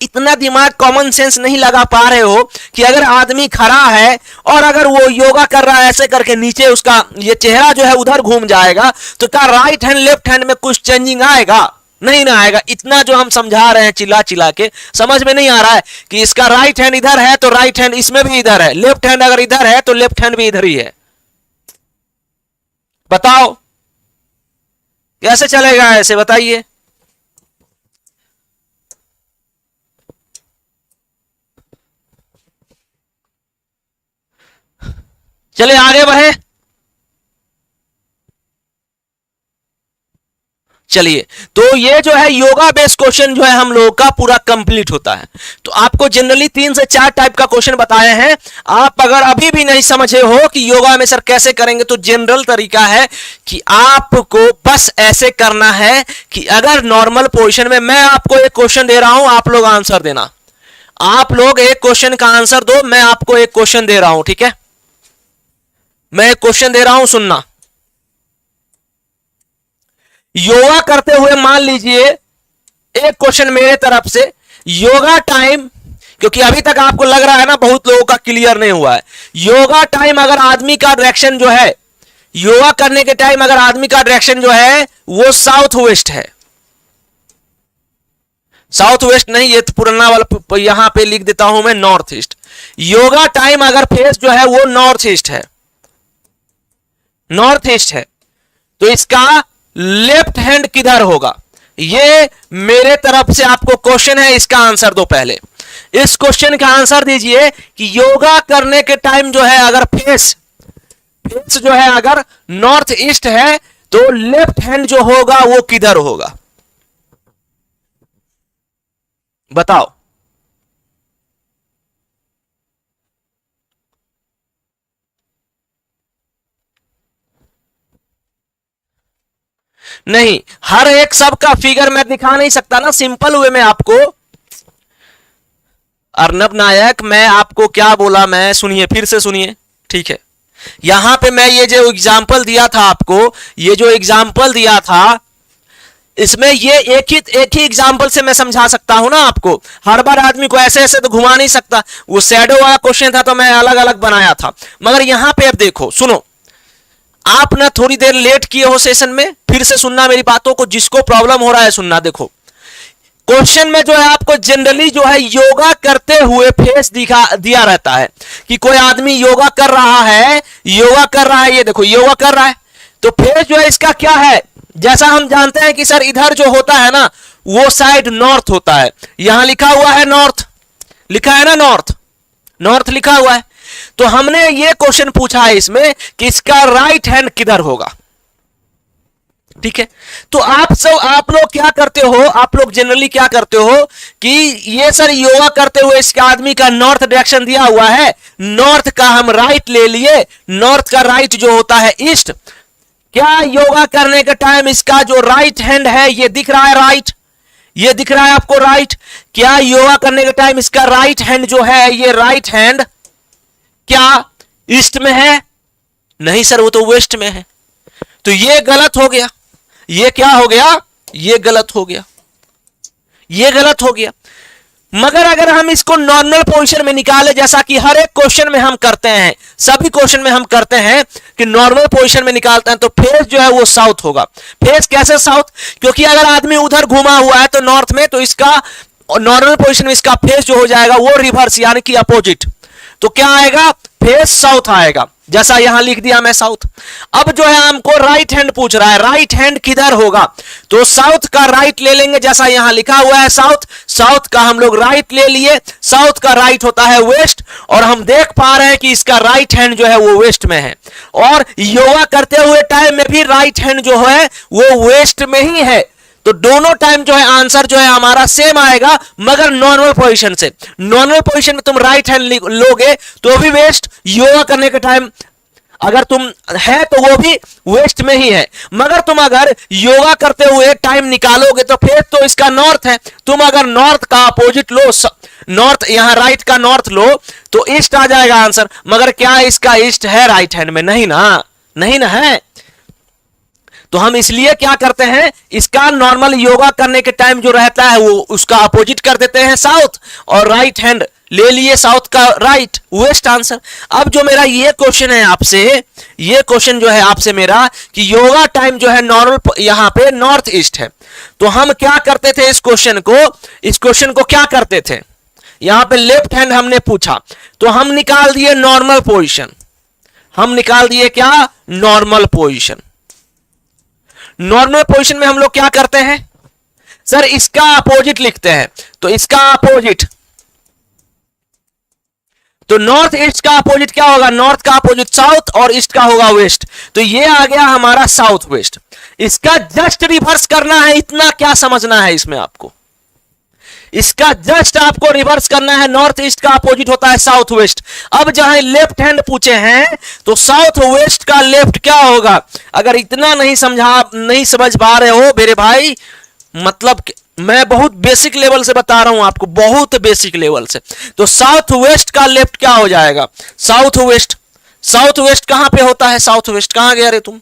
इतना दिमाग कॉमन सेंस नहीं लगा पा रहे हो कि अगर आदमी खड़ा है और अगर वो योगा कर रहा है ऐसे करके, नीचे उसका ये चेहरा जो है उधर घूम जाएगा, तो क्या राइट हैंड लेफ्ट हैंड में कुछ चेंजिंग आएगा? नहीं ना आएगा। इतना जो हम समझा रहे हैं चिल्ला चिल्ला के, समझ में नहीं आ रहा है कि इसका राइट हैंड इधर है तो राइट हैंड इसमें भी इधर है, लेफ्ट हैंड अगर इधर है तो लेफ्ट हैंड भी इधर ही है। बताओ कैसे चलेगा ऐसे, बताइए। चले आगे बढ़े। चलिए, तो ये जो है योगा बेस्ड क्वेश्चन जो है हम लोगों का पूरा कंप्लीट होता है। तो आपको जनरली 3 से 4 टाइप का क्वेश्चन बताए हैं। आप अगर अभी भी नहीं समझे हो कि योगा में सर कैसे करेंगे, तो जनरल तरीका है कि आपको बस ऐसे करना है कि अगर नॉर्मल पोजीशन में मैं आपको एक क्वेश्चन दे रहा हूं, आप लोग आंसर देना। आप लोग एक क्वेश्चन का आंसर दो, मैं आपको एक क्वेश्चन दे रहा हूं, ठीक है? मैं एक क्वेश्चन दे रहा हूं, सुनना। योगा करते हुए मान लीजिए एक क्वेश्चन मेरे तरफ से, योगा टाइम, क्योंकि अभी तक आपको लग रहा है ना बहुत लोगों का क्लियर नहीं हुआ है। योगा टाइम अगर आदमी का डायरेक्शन जो है, योगा करने के टाइम अगर आदमी का डायरेक्शन जो है वो साउथ वेस्ट है, साउथ वेस्ट नहीं, ये तो पुराना वाला यहां पे लिख देता हूं मैं नॉर्थ ईस्ट। योगा टाइम अगर फेस जो है वो नॉर्थ ईस्ट है, नॉर्थ ईस्ट है, तो इसका लेफ्ट हैंड किधर होगा? ये मेरे तरफ से आपको क्वेश्चन है, इसका आंसर दो पहले। इस क्वेश्चन का आंसर दीजिए कि योगा करने के टाइम जो है अगर फेस जो है अगर नॉर्थ ईस्ट है तो लेफ्ट हैंड जो होगा वो किधर होगा, बताओ। नहीं, हर एक सबका फिगर मैं दिखा नहीं सकता ना, सिंपल वे में आपको। अर्नब नायक, मैं आपको क्या बोला, मैं सुनिए, फिर से सुनिए, ठीक है। यहां पे मैं ये जो एग्जाम्पल दिया था आपको, ये जो एग्जाम्पल दिया था, इसमें ये एक ही एग्जाम्पल से मैं समझा सकता हूं ना आपको। हर बार आदमी को ऐसे ऐसे तो घुमा नहीं सकता। वो शैडो वाला क्वेश्चन था तो मैं अलग अलग बनाया था, मगर यहां पे अब देखो, सुनो, आप ना थोड़ी देर लेट किए हो सेशन में, फिर से सुनना मेरी बातों को, जिसको प्रॉब्लम हो रहा है सुनना। देखो क्वेश्चन में जो है आपको जनरली जो है योगा करते हुए फेस दिया रहता है कि कोई आदमी योगा कर रहा है, ये देखो योगा कर रहा है, तो फेस जो है इसका क्या है, जैसा हम जानते हैं कि सर इधर जो होता है ना वो साइड नॉर्थ होता है। यहां लिखा हुआ है नॉर्थ, लिखा है ना नॉर्थ लिखा हुआ है। तो हमने ये क्वेश्चन पूछा है इसमें कि इसका राइट हैंड किधर होगा, ठीक है। तो आप लोग क्या करते हो, आप लोग जनरली क्या करते हो कि ये सर योगा करते हुए इसके आदमी का नॉर्थ डायरेक्शन दिया हुआ है, नॉर्थ का हम राइट ले लिए, नॉर्थ का राइट जो होता है ईस्ट। क्या योगा करने के टाइम इसका जो राइट हैंड है ये दिख रहा है, राइट, ये दिख रहा है आपको राइट। क्या योगा करने के टाइम इसका राइट हैंड जो है, ये राइट हैंड क्या ईस्ट में है? नहीं सर, वो तो वेस्ट में है। तो ये गलत हो गया, ये क्या हो गया, ये गलत हो गया, ये गलत हो गया। मगर अगर हम इसको नॉर्मल पोजीशन में निकाले, जैसा कि हर एक क्वेश्चन में हम करते हैं, सभी क्वेश्चन में हम करते हैं कि नॉर्मल पोजीशन में निकालते हैं, तो फेस जो है वो साउथ होगा। फेस कैसे साउथ? क्योंकि अगर आदमी उधर घुमा हुआ है तो नॉर्थ में, तो इसका नॉर्मल पोजीशन में इसका फेस जो हो जाएगा वो रिवर्स यानी कि अपोजिट। तो क्या आएगा, फेस साउथ आएगा, जैसा यहां लिख दिया मैं साउथ। अब जो है हमको राइट हैंड पूछ रहा है, राइट हैंड किधर होगा, तो साउथ का राइट ले लेंगे, जैसा यहां लिखा हुआ है साउथ, साउथ का हम लोग राइट ले लिए। साउथ का राइट होता है वेस्ट, और हम देख पा रहे हैं कि इसका राइट हैंड जो है वो वेस्ट में है, और योगा करते हुए टाइम में भी राइट हैंड जो है वो वेस्ट में ही है। तो दोनों टाइम जो है आंसर जो है हमारा सेम आएगा, मगर नॉर्मल पोजीशन से। नॉर्मल पोजीशन में तुम राइट हैंड लोगे तो भी वेस्ट, योगा करने के टाइम अगर तुम है तो वो भी वेस्ट में ही है। मगर तुम अगर योगा करते हुए टाइम निकालोगे तो फिर तो इसका नॉर्थ है। तुम अगर नॉर्थ का अपोजिट लो, नॉर्थ यहां राइट का नॉर्थ लो तो ईस्ट आ जाएगा आंसर। मगर क्या इसका ईस्ट है राइट हैंड में? नहीं ना, नहीं ना है। तो हम इसलिए क्या करते हैं, इसका नॉर्मल योगा करने के टाइम जो रहता है वो उसका अपोजिट कर देते हैं साउथ, और राइट हैंड ले लिए साउथ का राइट, वेस्ट आंसर। अब जो मेरा ये क्वेश्चन है आपसे, ये क्वेश्चन जो है आपसे मेरा कि योगा टाइम जो है नॉर्मल यहां पे नॉर्थ ईस्ट है, तो हम क्या करते थे इस क्वेश्चन को क्या करते थे, यहां पे लेफ्ट हैंड हमने पूछा तो हम निकाल दिए नॉर्मल पोजीशन। हम निकाल दिए क्या, नॉर्मल पोजीशन। नॉर्मल पोजीशन में हम लोग क्या करते हैं सर, इसका अपोजिट लिखते हैं। तो इसका अपोजिट, तो नॉर्थ ईस्ट का अपोजिट क्या होगा, नॉर्थ का अपोजिट साउथ, और ईस्ट का होगा वेस्ट। तो ये आ गया हमारा साउथ वेस्ट। इसका जस्ट रिवर्स करना है, इतना क्या समझना है इसमें आपको, इसका जस्ट आपको रिवर्स करना है। नॉर्थ ईस्ट का अपोजिट होता है साउथ वेस्ट। अब जहां लेफ्ट हैंड पूछे हैं तो साउथ वेस्ट का लेफ्ट क्या होगा? अगर इतना नहीं समझ पा रहे हो मेरे भाई, मतलब मैं बहुत बेसिक लेवल से बता रहा हूं आपको, बहुत बेसिक लेवल से। तो साउथ वेस्ट का लेफ्ट क्या हो जाएगा, साउथ वेस्ट। साउथ वेस्ट कहां पे होता है, साउथ वेस्ट कहां गया रे तुम?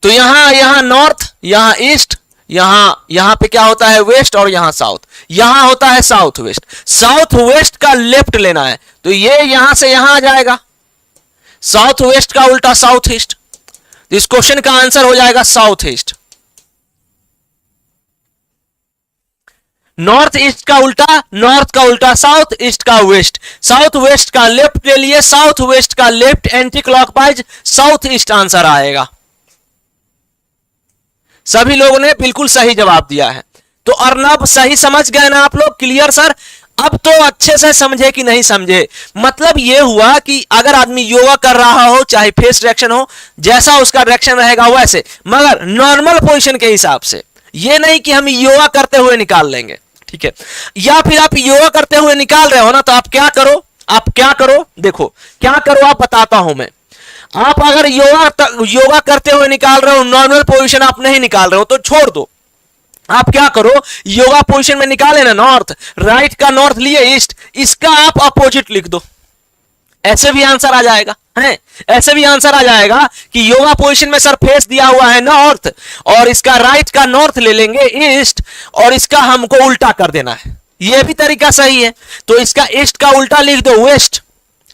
तो यहां नॉर्थ, यहां ईस्ट, यहां पे क्या होता है वेस्ट, और यहां साउथ, यहां होता है साउथ वेस्ट। साउथ वेस्ट का लेफ्ट लेना है तो ये यहां से यहां आ जाएगा, साउथ वेस्ट का उल्टा साउथ ईस्ट। इस क्वेश्चन का आंसर हो जाएगा साउथ ईस्ट। नॉर्थ ईस्ट का उल्टा, नॉर्थ का उल्टा साउथ, ईस्ट का वेस्ट। साउथ वेस्ट का लेफ्ट ले लिए, साउथ वेस्ट का left anti clockwise south east answer आएगा। सभी लोगों ने बिल्कुल सही जवाब दिया है। तो अर्नब सही समझ गए ना आप लोग? Clear sir? अब तो अच्छे से समझे कि नहीं समझे? मतलब ये हुआ कि अगर आदमी योगा कर रहा हो, चाहे फेस डायरेक्शन हो, जैसा उसका डायरेक्शन रहेगा वैसे, मगर नॉर्मल पोजीशन के हिसाब से, ये नहीं कि हम योगा करते हुए निकाल लेंगे, ठीक है? या फिर आप योगा करते हुए निकाल रहे हो ना, तो आप क्या करो, आप क्या करो, देखो क्या करो, आप बताता हूं मैं। आप अगर योगा करते हुए निकाल रहे हो, नॉर्मल पोजीशन आप नहीं निकाल रहे हो, तो छोड़ दो। आप क्या करो, योगा पोजीशन में निकाले ना नॉर्थ, राइट का नॉर्थ लिए ईस्ट, इसका आप अपोजिट लिख दो, ऐसे भी आंसर आ जाएगा है। ऐसे भी आंसर आ जाएगा कि योगा पोजीशन में सर फेस दिया हुआ है नॉर्थ, और इसका राइट का नॉर्थ ले लेंगे ईस्ट, और इसका हमको उल्टा कर देना है। यह भी तरीका सही है, तो इसका ईस्ट का उल्टा लिख दो वेस्ट,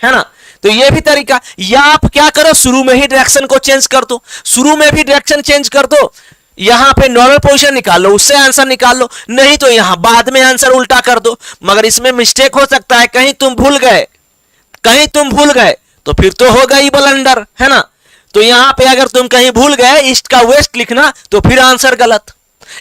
है ना? तो ये भी तरीका। या आप क्या करो, शुरू में ही डायरेक्शन को चेंज कर दो, शुरू में भी डायरेक्शन चेंज कर दो, यहां पे नॉर्मल पोजीशन निकाल लो, उससे आंसर निकाल लो, नहीं तो यहां बाद में आंसर उल्टा कर दो। मगर इसमें मिस्टेक हो सकता है, कहीं तुम भूल गए, कहीं तुम भूल गए, तो फिर तो हो गई ब्लंडर, है ना? तो यहां पे अगर तुम कहीं भूल गए ईस्ट का वेस्ट लिखना, तो फिर आंसर गलत।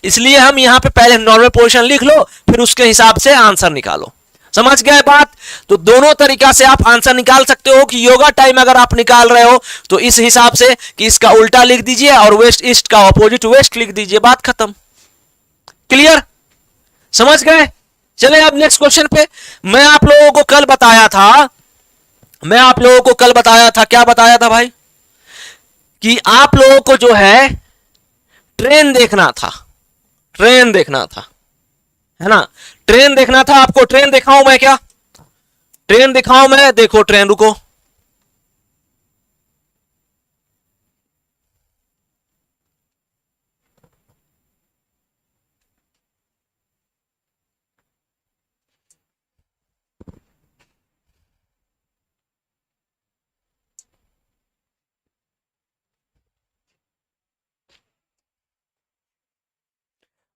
इसलिए हम यहां पे पहले नॉर्मल पोजीशन लिख लो, फिर उसके हिसाब से आंसर निकालो। समझ गए बात? तो दोनों तरीका से आप आंसर निकाल सकते हो कि योगा टाइम अगर आप निकाल रहे हो तो इस हिसाब से कि इसका उल्टा लिख दीजिए और वेस्ट ईस्ट का अपोजिट वेस्ट लिख दीजिए, बात खत्म। क्लियर? समझ गए? चले अब नेक्स्ट क्वेश्चन पे। मैं आप लोगों को कल बताया था, क्या बताया था भाई? कि आप लोगों को जो है ट्रेन देखना था, है ना? ट्रेन देखना था आपको। ट्रेन दिखाऊं मैं क्या? ट्रेन दिखाऊं मैं? देखो ट्रेन, रुको।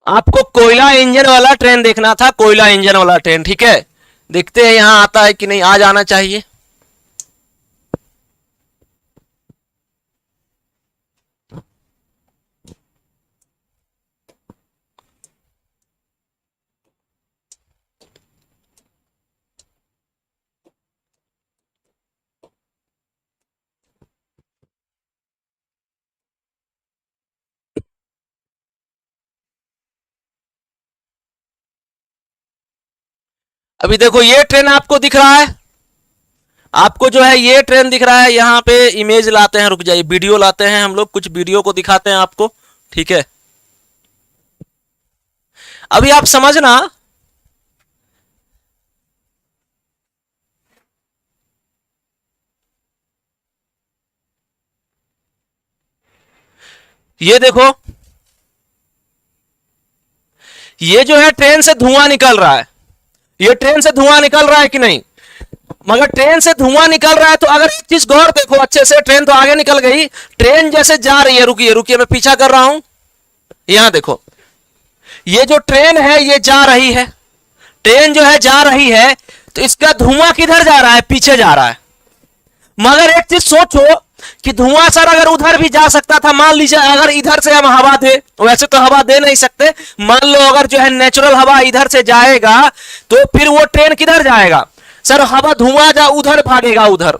आपको कोयला इंजन वाला ट्रेन देखना था, कोयला इंजन वाला ट्रेन, ठीक है? देखते हैं यहां आता है कि नहीं, आ जाना चाहिए। अभी देखो ये ट्रेन आपको दिख रहा है, आपको जो है ये ट्रेन दिख रहा है। यहां पे इमेज लाते हैं, रुक जाइए, वीडियो लाते हैं हम लोग, कुछ वीडियो को दिखाते हैं आपको, ठीक है? अभी आप समझना, ये देखो, ये जो है ट्रेन से धुआं निकल रहा है, ये ट्रेन से धुआं निकल रहा है कि नहीं? मगर ट्रेन से धुआं निकल रहा है तो अगर एक चीज गौर देखो अच्छे से, ट्रेन तो आगे निकल गई, ट्रेन जैसे जा रही है, रुकिए मैं पीछा कर रहा हूं, यहां देखो, ये जो ट्रेन है ये जा रही है, ट्रेन जो है जा रही है, तो इसका धुआं किधर जा रहा है? पीछे जा रहा है। मगर एक चीज सोचो कि धुआं सर अगर उधर भी जा सकता था, मान लीजिए अगर इधर से हम हवा दे, वैसे तो हवा दे नहीं सकते, मान लो अगर जो है नेचुरल हवा इधर से जाएगा, तो फिर वो ट्रेन किधर जाएगा? सर हवा धुआं जा उधर भागेगा, उधर।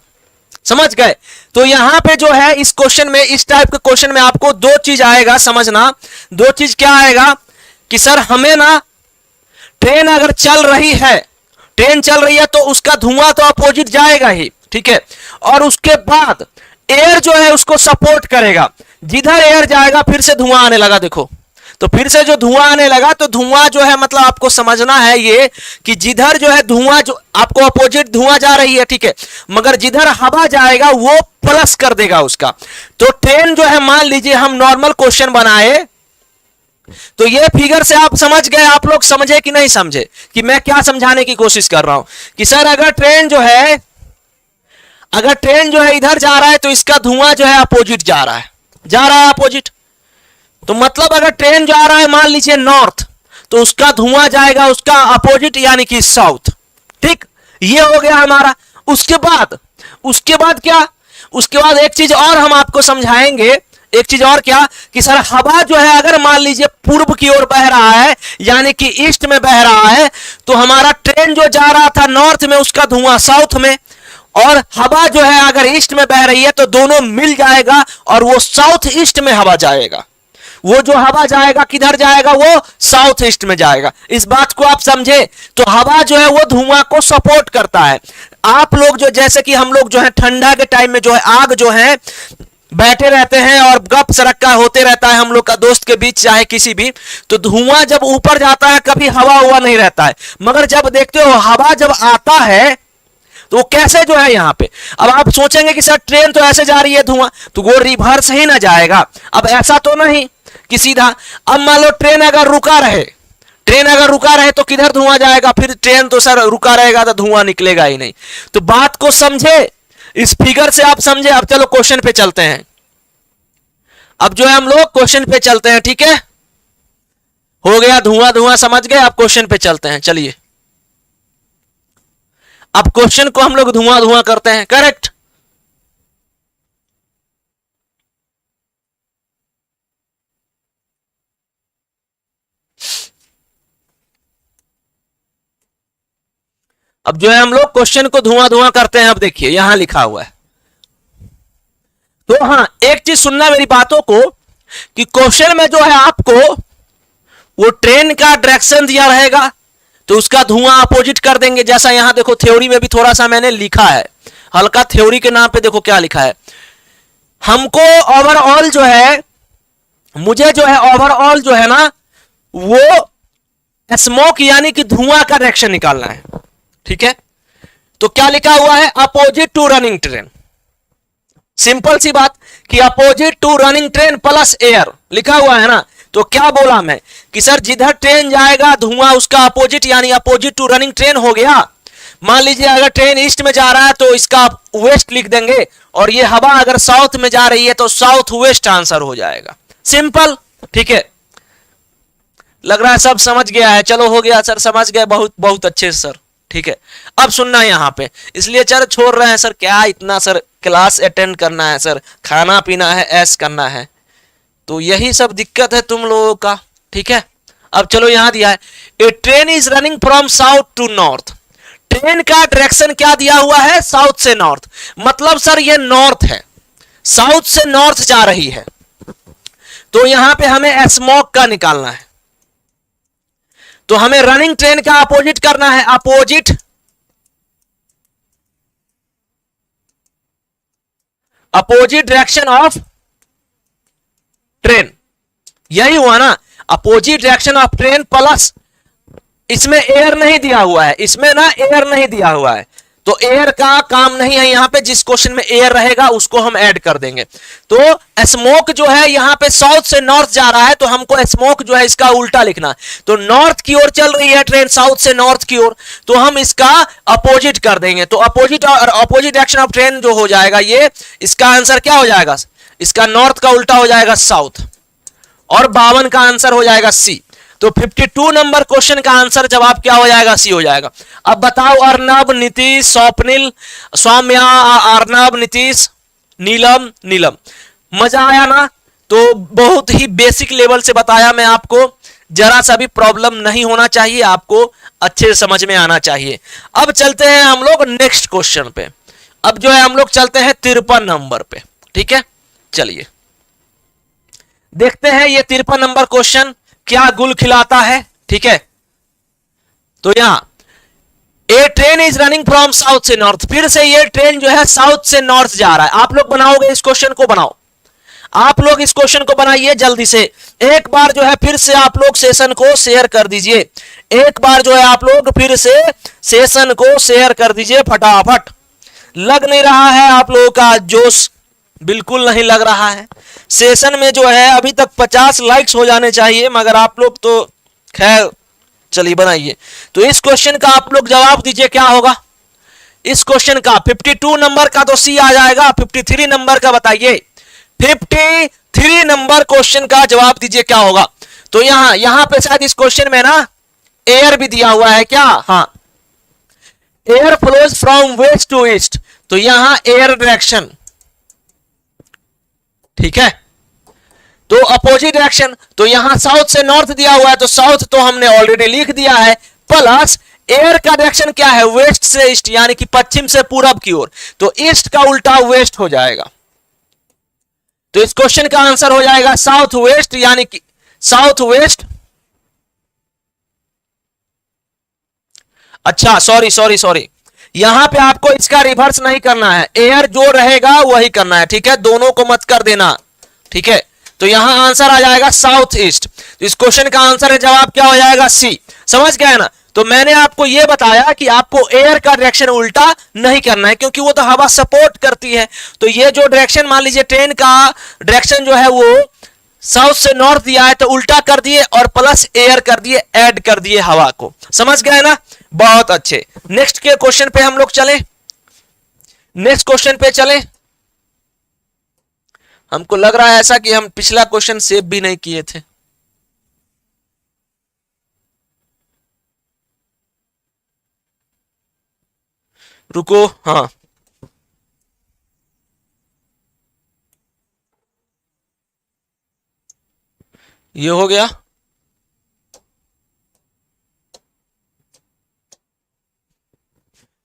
समझ गए? तो यहां पे जो है इस क्वेश्चन में, इस टाइप के क्वेश्चन में आपको दो चीज आएगा, समझना। दो चीज क्या आएगा कि सर हमें ना ट्रेन अगर चल रही है, ट्रेन चल रही है तो उसका धुआं तो अपोजिट जाएगा ही, ठीक है? और उसके बाद एयर जो है उसको सपोर्ट करेगा, जिधर एयर जाएगा फिर से धुआं आने लगा, देखो। तो फिर से जो धुआं आने लगा, तो धुआं जो है मतलब आपको समझना है ये कि जिधर जो है धुआं, जो आपको अपोजिट धुआं जा रही है, ठीक है, मगर जिधर हवा जाएगा वो प्लस कर देगा उसका। तो ट्रेन जो है, मान लीजिए हम नॉर्मल क्वेश्चन बनाए, तो ये फिगर से आप समझ गए, आप लोग समझे कि नहीं समझे कि मैं क्या समझाने की कोशिश कर रहा हूं? कि सर अगर ट्रेन जो है इधर जा रहा है तो इसका धुआं जो है अपोजिट जा रहा है अपोजिट। तो मतलब अगर ट्रेन जा रहा है मान लीजिए नॉर्थ, तो उसका धुआं जाएगा उसका अपोजिट यानी कि साउथ, ठीक? ये हो गया हमारा। उसके बाद क्या? उसके बाद एक चीज और हम आपको समझाएंगे, एक चीज और क्या कि सर हवा जो है अगर मान लीजिए पूर्व की ओर बह रहा है यानी कि ईस्ट में बह रहा है, तो हमारा ट्रेन जो जा रहा था नॉर्थ में उसका धुआं साउथ में, और हवा जो है अगर ईस्ट में बह रही है तो दोनों मिल जाएगा और वो साउथ ईस्ट में हवा जाएगा। वो जो हवा जाएगा किधर जाएगा, वो साउथ ईस्ट में जाएगा। इस बात को आप समझे। तो हवा जो है वो धुआं को सपोर्ट करता है। आप लोग जो जैसे कि हम लोग जो है ठंडा के टाइम में जो है आग जो है बैठे रहते हैं और गप सरक्का होते रहता है हम लोग का दोस्त के बीच चाहे किसी भी, तो धुआं जब ऊपर जाता है कभी हवा हुआ नहीं रहता है, मगर जब देखते हो हवा जब आता है तो वो कैसे जो है यहाँ पे, अब आप सोचेंगे कि सर ट्रेन तो ऐसे जा रही है धुआं, तो वो रिवर्स ही ना जाएगा। अब ऐसा तो नहीं कि सीधा, अब मान लो ट्रेन अगर रुका रहे तो किधर धुआं जाएगा, फिर ट्रेन तो सर रुका रहेगा तो धुआं निकलेगा ही नहीं। तो बात को समझे, इस फिगर से आप समझे। अब चलो क्वेश्चन पे चलते हैं। अब जो है हम लोग क्वेश्चन पे चलते हैं, ठीक है। हो गया धुआं धुआं समझ गए, अब क्वेश्चन पे चलते हैं। चलिए अब क्वेश्चन को हम लोग धुआं धुआं करते हैं, करेक्ट। अब जो है हम लोग क्वेश्चन को धुआं धुआं करते हैं। अब देखिए यहां लिखा हुआ है, तो हाँ एक चीज सुनना मेरी बातों को कि क्वेश्चन में जो है आपको वो ट्रेन का डायरेक्शन दिया रहेगा तो उसका धुआं अपोजिट कर देंगे। जैसा यहां देखो थ्योरी में भी थोड़ा सा मैंने लिखा है, हल्का थ्योरी के नाम पे देखो क्या लिखा है। हमको ओवरऑल जो है, मुझे जो है ओवरऑल जो है ना वो स्मोक यानी कि धुआं का डायरेक्शन निकालना है, ठीक है। तो क्या लिखा हुआ है, opposite to running train. Simple सी बात कि opposite to running train plus air लिखा हुआ है ना। तो क्या बोला मैं कि सर जिधर ट्रेन जाएगा धुआं उसका अपोजिट यानी अपोजिट टू रनिंग ट्रेन हो गया। मान लीजिए अगर ट्रेन ईस्ट में जा रहा है तो इसका वेस्ट लिख देंगे, और ये हवा अगर साउथ में जा रही है तो साउथ वेस्ट आंसर हो जाएगा। सिंपल, ठीक है। लग रहा है सब समझ गया है। चलो हो गया सर, समझ गए, बहुत बहुत अच्छे सर, ठीक है। अब सुनना यहां पे, इसलिए सर छोड़ रहे हैं सर, क्या इतना सर क्लास अटेंड करना है सर, खाना पीना है, ऐश करना है, तो यही सब दिक्कत है तुम लोगों का, ठीक है। अब चलो यहां दिया है, a train is running from south to north. Train का डायरेक्शन क्या दिया हुआ है, साउथ से नॉर्थ। मतलब सर ये नॉर्थ है, साउथ से नॉर्थ जा रही है, तो यहां पे हमें स्मोक का निकालना है। तो हमें रनिंग ट्रेन का अपोजिट करना है, अपोजिट डायरेक्शन ऑफ ट्रेन, यही हुआ ना, opposite direction of train plus, इसमें एयर नहीं दिया हुआ है, इसमें ना एयर नहीं दिया हुआ है, तो एयर का काम नहीं है यहां पे। जिस क्वेश्चन में एयर रहेगा उसको हम ऐड कर देंगे। तो स्मोक जो है यहां पे साउथ से नॉर्थ जा रहा है, तो हमको स्मोक जो है इसका उल्टा लिखना है। तो नॉर्थ की ओर चल रही है ट्रेन, साउथ से नॉर्थ की ओर, तो हम इसका अपोजिट कर देंगे। तो अपोजिट और अपोजिट डायरेक्शन ऑफ ट्रेन जो हो जाएगा ये, इसका आंसर क्या हो जाएगा, इसका नॉर्थ का उल्टा हो जाएगा साउथ, और 52 का आंसर हो जाएगा सी। तो 52 नंबर क्वेश्चन का आंसर जवाब क्या हो जाएगा, सी हो जाएगा। अब बताओ अर्नब, नीतीश, स्वप्निल, सौम्या, अर्नब, नीतीश, नीलम, मजा आया ना। तो बहुत ही बेसिक लेवल से बताया मैं आपको, जरा सा भी प्रॉब्लम नहीं होना चाहिए, आपको अच्छे से समझ में आना चाहिए। अब चलते हैं हम लोग नेक्स्ट क्वेश्चन पे। अब जो है हम लोग चलते हैं 53 नंबर पे, ठीक है। चलिए देखते हैं ये 53 नंबर क्वेश्चन क्या गुल खिलाता है, ठीक है। तो यहां a train is running from south से नॉर्थ, फिर से ये ट्रेन जो है साउथ से नॉर्थ जा रहा है। आप लोग बनाओगे इस क्वेश्चन को, बनाओ आप लोग इस क्वेश्चन को बनाइए जल्दी से। एक बार जो है फिर से आप लोग सेशन को शेयर कर दीजिए, एक बार जो है आप लोग फिर से सेशन को शेयर कर दीजिए फटाफट। लग नहीं रहा है आप लोगों का जोश, बिल्कुल नहीं लग रहा है। सेशन में जो है अभी तक 50 लाइक्स हो जाने चाहिए, मगर आप लोग तो खैर चलिए बनाइए। तो इस क्वेश्चन का आप लोग जवाब दीजिए क्या होगा इस क्वेश्चन का। 52 नंबर का तो सी आ जाएगा, 53 नंबर का बताइए। 53 नंबर क्वेश्चन का जवाब दीजिए क्या होगा। तो यहां पे शायद इस क्वेश्चन में ना एयर भी दिया हुआ है क्या, हाँ, air flows from west to east, तो यहां एयर डायरेक्शन, ठीक है। तो अपोजिट डायरेक्शन, तो यहां साउथ से नॉर्थ दिया हुआ है तो साउथ तो हमने ऑलरेडी लिख दिया है, प्लस एयर का डायरेक्शन क्या है, वेस्ट से ईस्ट, यानी कि पश्चिम से पूरब की ओर, तो ईस्ट का उल्टा वेस्ट हो जाएगा। तो इस क्वेश्चन का आंसर हो जाएगा साउथ वेस्ट, यानी कि साउथ वेस्ट। अच्छा सॉरी, यहां पे आपको इसका रिवर्स नहीं करना है, एयर जो रहेगा वही करना है, ठीक है, दोनों को मत कर देना, ठीक है। तो यहां आंसर आ जाएगा साउथ ईस्ट। तो इस क्वेश्चन का आंसर है, जवाब क्या हो जाएगा, सी। समझ गए ना। तो मैंने आपको यह बताया कि आपको एयर का डायरेक्शन उल्टा नहीं करना है, क्योंकि वो तो हवा सपोर्ट करती है। तो ये जो डायरेक्शन, मान लीजिए ट्रेन का डायरेक्शन जो है वो साउथ से नॉर्थ दिया है, तो उल्टा कर दिए और प्लस एयर कर दिए, ऐड कर दिए हवा को। समझ गए ना, बहुत अच्छे। नेक्स्ट के क्वेश्चन पे हम लोग चले, नेक्स्ट क्वेश्चन पे चले। हमको लग रहा है ऐसा कि हम पिछला क्वेश्चन सेव भी नहीं किए थे। रुको, हाँ, ये हो गया।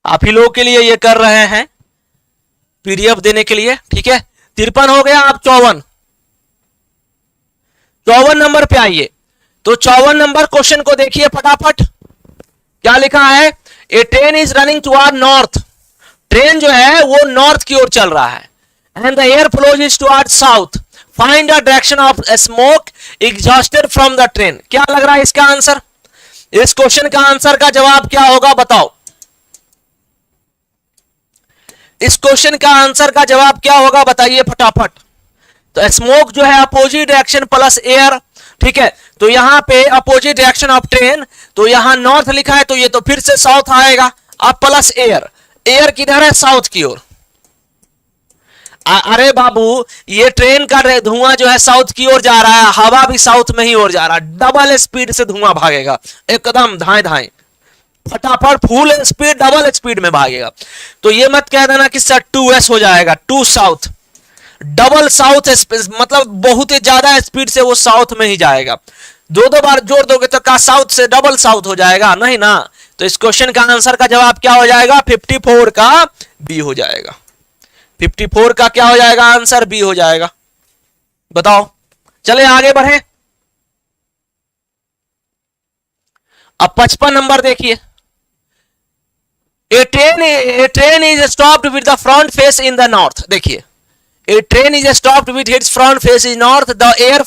आप ही लोगों के लिए ये कर रहे हैं पीडीएफ देने के लिए, ठीक है। 53 हो गया, आप 54 नंबर पे आइए। तो 54 नंबर क्वेश्चन को देखिए फटाफट, क्या लिखा है, a train is running toward north, train जो है वो नॉर्थ की ओर चल रहा है, and the air flows is toward south, find the direction of smoke exhausted from the train. क्या लग रहा है इसका आंसर, इस क्वेश्चन का आंसर का जवाब क्या होगा, बताओ। इस क्वेश्चन का आंसर का जवाब क्या होगा, बताइए फटाफट। तो स्मोक जो है अपोजिट डायरेक्शन प्लस एयर, ठीक है। तो यहां पे अपोजिट डायरेक्शन ऑफ ट्रेन, तो यहां नॉर्थ लिखा है, तो ये तो फिर से साउथ आएगा। अब प्लस एयर, एयर किधर है, साउथ की ओर। अरे बाबू, ये ट्रेन का धुआं जो है साउथ की ओर जा रहा है, हवा भी साउथ में ही ओर जा रहा है, डबल स्पीड से धुआं भागेगा, एकदम धाए धाए फटाफट, फुल स्पीड डबल स्पीड में भागेगा। तो ये मत कह देना कि सर 2s हो जाएगा, 2 साउथ, डबल साउथ, मतलब बहुत ही ज्यादा स्पीड से वो साउथ में ही जाएगा। दो बार जोड़ दोगे तो का साउथ से डबल साउथ हो जाएगा, नहीं ना। तो इस क्वेश्चन का आंसर का जवाब क्या हो जाएगा, 54 का बी हो जाएगा। 54 का क्या हो जाएगा, आंसर बी हो जाएगा। बताओ, चले आगे बढ़े। अब 55 नंबर देखिए, a train is stopped with the front face in the north. देखिए, a train is stopped with its front face in north, the air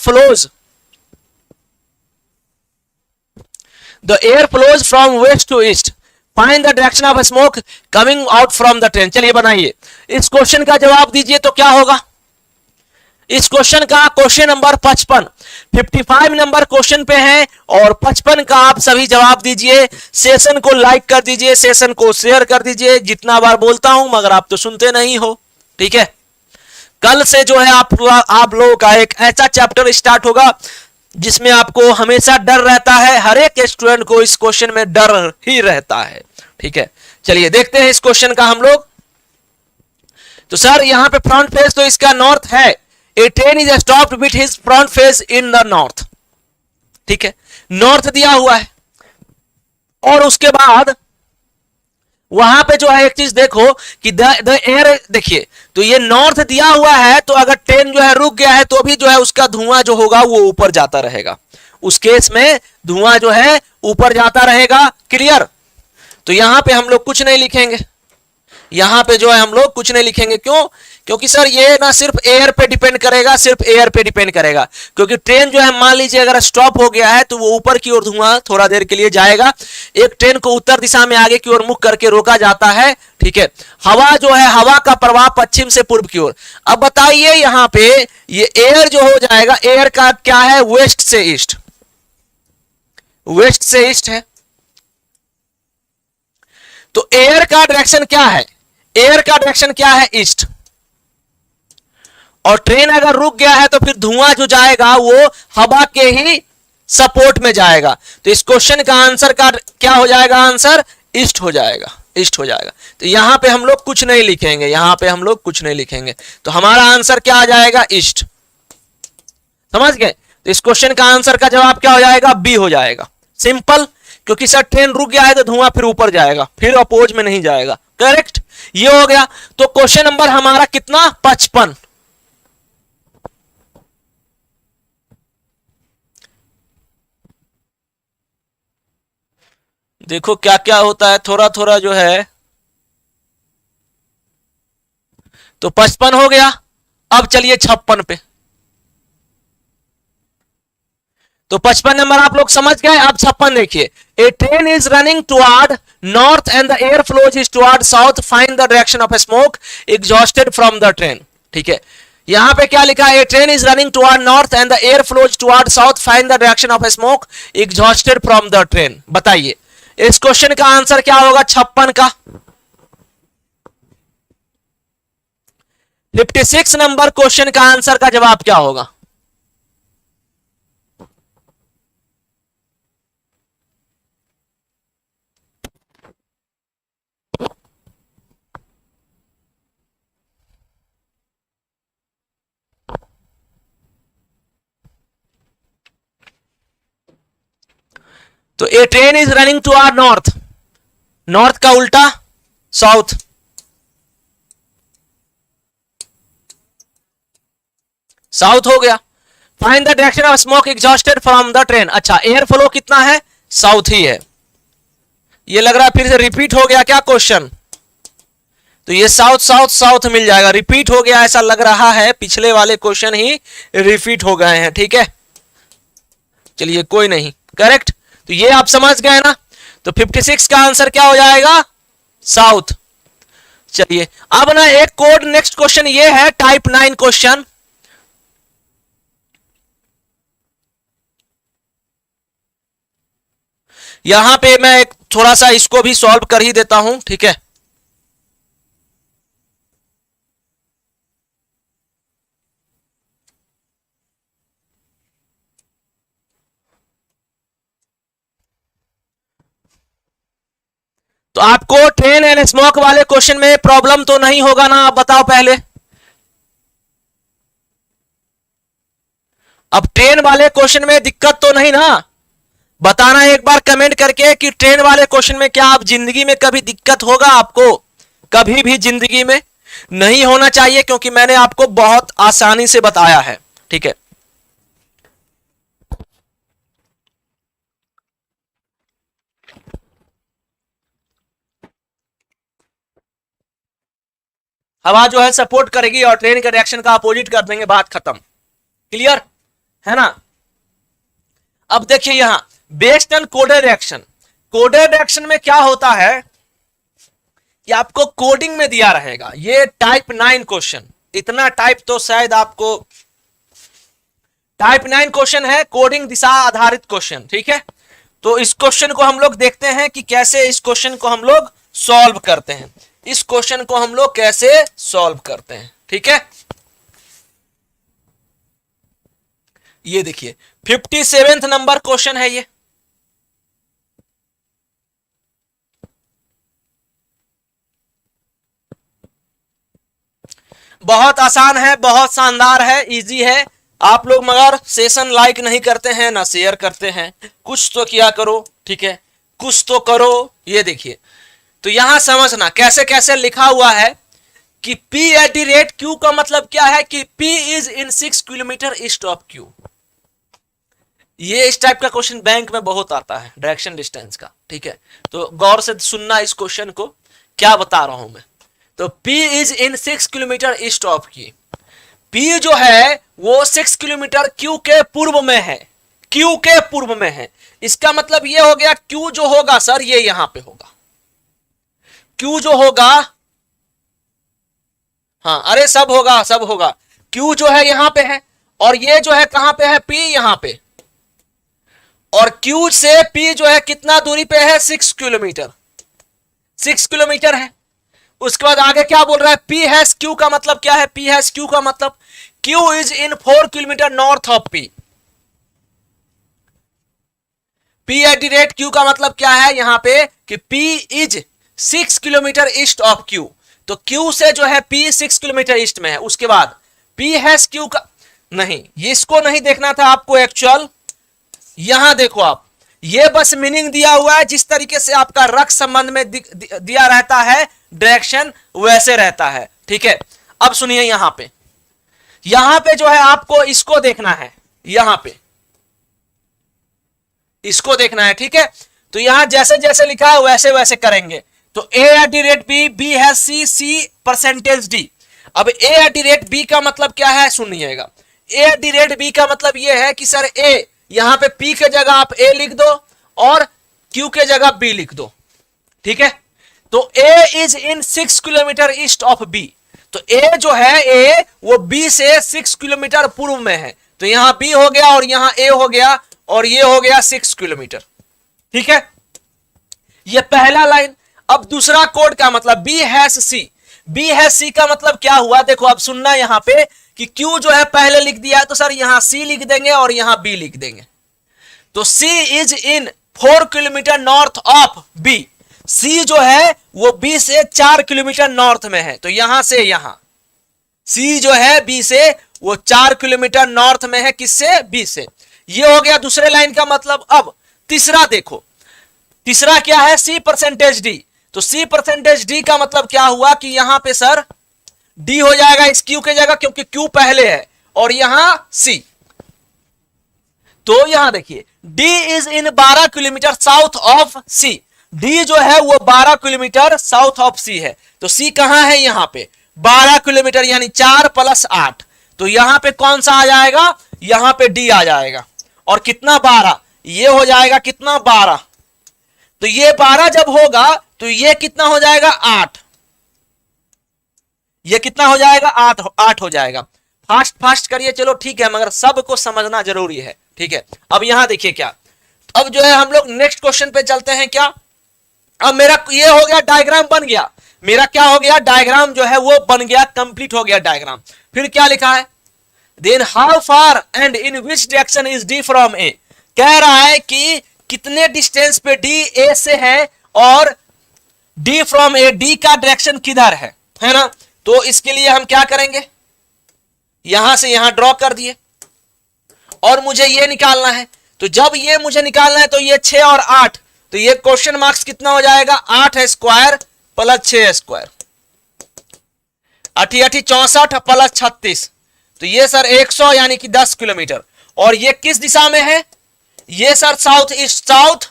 flows from west to east, find the direction of smoke coming out from the train. चलिए बनाइए, इस क्वेश्चन का जवाब दीजिए तो क्या होगा। इस क्वेश्चन का क्वेश्चन नंबर 55 नंबर क्वेश्चन पे है, और 55 का आप सभी जवाब दीजिए। सेशन को लाइक कर दीजिए, सेशन को शेयर कर दीजिए। जितना बार बोलता हूं मगर आप तो सुनते नहीं हो, ठीक है। कल से जो है आप लोगों का एक ऐसा चैप्टर स्टार्ट होगा जिसमें आपको हमेशा डर रहता है, हर एक स्टूडेंट को इस क्वेश्चन में डर ही रहता है, ठीक है। चलिए देखते हैं इस क्वेश्चन का हम लोग। तो सर यहां पे फ्रंट फेस तो इसका नॉर्थ है, a train is stopped with his front face in the north, ठीक है, नॉर्थ दिया हुआ है। और उसके बाद वहां पे जो है एक चीज देखो कि द एयर, देखिए तो ये नॉर्थ दिया हुआ है, तो अगर ट्रेन जो है रुक गया है तो भी जो है उसका धुआं जो होगा वो ऊपर जाता रहेगा, उस केस में धुआं जो है ऊपर जाता रहेगा। क्लियर। तो यहां पे हम लोग कुछ नहीं लिखेंगे, यहां पे जो है हम लोग कुछ नहीं लिखेंगे। क्यों? क्योंकि सर ये ना सिर्फ एयर पे डिपेंड करेगा, सिर्फ एयर पे डिपेंड करेगा, क्योंकि ट्रेन जो है मान लीजिए अगर स्टॉप हो गया है तो वो ऊपर की ओर धुआं थोड़ा देर के लिए जाएगा। एक ट्रेन को उत्तर दिशा में आगे की ओर मुख करके रोका जाता है, ठीक है। हवा जो है, हवा का प्रवाह पश्चिम से पूर्व की ओर। अब बताइए यहां पे ये एयर जो हो जाएगा, एयर का क्या है, वेस्ट से ईस्ट, वेस्ट से ईस्ट है। तो एयर का डायरेक्शन क्या है, एयर का डायरेक्शन क्या है, ईस्ट। और ट्रेन अगर रुक गया है तो फिर धुआं जो जाएगा वो हवा के ही सपोर्ट में जाएगा। तो इस क्वेश्चन का आंसर का क्या हो जाएगा, आंसर ईस्ट हो जाएगा, ईस्ट हो जाएगा। तो यहां पे हम लोग कुछ नहीं लिखेंगे, यहां पे हम लोग कुछ नहीं लिखेंगे। तो हमारा आंसर क्या आ जाएगा, ईस्ट। समझ गए? तो इस क्वेश्चन का आंसर का जवाब क्या हो जाएगा? बी हो जाएगा। सिंपल, क्योंकि सर ट्रेन रुक गया है तो धुआं फिर ऊपर जाएगा, फिर अपोज में नहीं जाएगा। करेक्ट, ये हो गया। तो क्वेश्चन नंबर हमारा कितना? 55। देखो क्या क्या होता है, थोड़ा थोड़ा जो है। तो 55 हो गया। अब चलिए 56 पे। तो 55 नंबर आप लोग समझ गए। अब 56 देखिए, a train is running toward north and the air flows is toward south, find the direction of smoke exhausted from the train. ठीक है, यहां पे क्या लिखा है? A train is running toward north and the air flows toward south, find the direction of smoke exhausted from the train. बताइए इस क्वेश्चन का आंसर क्या होगा 56 का? 56 नंबर क्वेश्चन का आंसर का जवाब क्या होगा? तो a train is running toward north, north का उल्टा साउथ, साउथ हो गया। Find the direction of smoke exhausted from the train. अच्छा, एयर फ्लो कितना है? साउथ ही है। ये लग रहा है फिर से रिपीट हो गया क्या क्वेश्चन? तो ये साउथ साउथ साउथ मिल जाएगा, रिपीट हो गया ऐसा लग रहा है, पिछले वाले क्वेश्चन ही रिपीट हो गए हैं। ठीक है, चलिए कोई नहीं, करेक्ट। तो ये आप समझ गए ना? तो 56 का आंसर क्या हो जाएगा? साउथ। चलिए अब ना एक कोड, नेक्स्ट क्वेश्चन ये है टाइप 9 क्वेश्चन। यहां पे मैं एक थोड़ा सा इसको भी सॉल्व कर ही देता हूं। ठीक है, तो आपको ट्रेन एंड स्मोक वाले क्वेश्चन में प्रॉब्लम तो नहीं होगा ना? आप बताओ पहले। अब ट्रेन वाले क्वेश्चन में दिक्कत तो नहीं ना? बताना एक बार कमेंट करके कि ट्रेन वाले क्वेश्चन में क्या आप जिंदगी में कभी दिक्कत होगा आपको? कभी भी जिंदगी में नहीं होना चाहिए, क्योंकि मैंने आपको बहुत आसानी से बताया है। ठीक है, हवा जो है सपोर्ट करेगी और ट्रेन के रिएक्शन का अपोजिट कर देंगे, बात खत्म। क्लियर है ना? अब देखिए यहां based on coded reaction, coded reaction में क्या होता है कि आपको कोडिंग में दिया रहेगा। ये टाइप 9 क्वेश्चन, इतना टाइप तो शायद आपको, टाइप 9 क्वेश्चन है, कोडिंग दिशा आधारित क्वेश्चन। ठीक है, तो इस क्वेश्चन को हम लोग देखते हैं कि कैसे इस क्वेश्चन को हम लोग सॉल्व करते हैं। इस क्वेश्चन को हम लोग कैसे सॉल्व करते हैं। ठीक है, ये देखिए 57 नंबर क्वेश्चन है ये। बहुत आसान है, बहुत शानदार है, इजी है। आप लोग मगर सेशन लाइक नहीं करते हैं ना शेयर करते हैं। कुछ तो किया करो, ठीक है, कुछ तो करो। ये देखिए, तो यहां समझना कैसे कैसे लिखा हुआ है कि P@Q का मतलब क्या है कि P is in 6 kilometre east of Q। ये इस टाइप का क्वेश्चन बैंक में बहुत आता है, डायरेक्शन डिस्टेंस का। ठीक है, तो गौर से सुनना इस क्वेश्चन को, क्या बता रहा हूं मैं। तो P is in 6 kilometre east of Q। P जो है वो 6 किलोमीटर Q के पूर्व में है, Q के पूर्व में है। इसका मतलब ये हो गया Q जो होगा सर ये यहां पे होगा, Q जो होगा, हाँ अरे सब होगा सब होगा। Q जो है यहां पे है और ये जो है कहां पे है? P यहां पे। और Q से P जो है कितना दूरी पे है? 6 किलोमीटर, 6 किलोमीटर है। उसके बाद आगे क्या बोल रहा है? P हैश Q का मतलब क्या है? P हैश Q का मतलब Q is in 4 kilometre north of P। P@Q का मतलब क्या है यहां पे कि P is 6 kilometre east of Q। तो Q से जो है P 6 किलोमीटर ईस्ट में है। उसके बाद P हैश Q का, नहीं, इसको नहीं देखना था आपको एक्चुअल। यहां देखो आप, ये बस मीनिंग दिया हुआ है, जिस तरीके से आपका रक्त संबंध में दिया रहता है डायरेक्शन वैसे रहता है, ठीक है। अब सुनिए यहां पे जो है आपको इसको देखना है, यहां पे इसको देखना है, ठीक है। तो यहां जैसे जैसे लिखा है वैसे वैसे करेंगे। तो A at the rate B, B है सी, सी परसेंटेज डी। अब A at the rate B का मतलब क्या है सुनिएगा। A at the rate B का मतलब यह है कि सर ए, यहां पे पी के जगह आप ए लिख दो और क्यू के जगह बी लिख दो, ठीक है। तो A is in 6 kilometre east of B. तो ए जो है, ए वो बी से 6 किलोमीटर पूर्व में है। तो यहां बी हो गया और यहां ए हो गया और ये हो गया 6 किलोमीटर, ठीक है। ये पहला लाइन। अब दूसरा कोड का मतलब B has C. B has C का मतलब क्या हुआ, देखो अब सुनना यहां पे कि क्यू जो है पहले लिख दिया है, तो सर यहां सी लिख देंगे और यहां बी लिख देंगे। तो C is in 4 kilometre north of B. C जो है वो बी से 4 किलोमीटर नॉर्थ में है। तो यहां से यहां सी जो है बी से वो 4 किलोमीटर नॉर्थ में है, किससे, बी से। ये हो गया दूसरे लाइन का मतलब। अब तीसरा देखो, तीसरा क्या है, सी परसेंटेज डी। तो सी परसेंटेज डी का मतलब क्या हुआ कि यहां पे सर डी हो जाएगा इस क्यू के जगह, क्योंकि क्यू पहले है, और यहां सी। तो यहां देखिए D is in 12 kilometre south of C. D जो है वो 12 किलोमीटर साउथ ऑफ सी है। तो सी कहां है, यहां पे 12 किलोमीटर यानी 4 + 8। तो यहां पे कौन सा आ जाएगा, यहां पे डी आ जाएगा। और कितना, 12। ये हो जाएगा कितना, 12। तो ये 12 जब होगा तो ये कितना हो जाएगा, 8। ये कितना हो जाएगा, 8 हो जाएगा। फास्ट फास्ट करिए, चलो ठीक है, मगर सबको समझना जरूरी है, ठीक है। अब यहां देखिए क्या, अब जो है हम लोग नेक्स्ट क्वेश्चन पे चलते हैं। क्या, अब मेरा ये हो गया, डायग्राम बन गया। मेरा क्या हो गया, डायग्राम जो है वो बन गया, कंप्लीट हो गया डायग्राम। फिर क्या लिखा है, then how far and in which direction is D from A. कह रहा है कि कितने डिस्टेंस पे डी ए से है और डी फ्रॉम ए, डी का डायरेक्शन किधर है ना। तो इसके लिए हम क्या करेंगे, यहां से यहां ड्रॉ कर दिए और मुझे ये निकालना है। तो जब ये मुझे निकालना है तो ये 6 और 8, तो ये क्वेश्चन मार्क्स कितना हो जाएगा, 8 स्क्वायर + 6 स्क्वायर, 8 × 8 = 64 + 36। तो ये सर 100 यानी कि 10 किलोमीटर। और ये किस दिशा में है, ये sir south east, south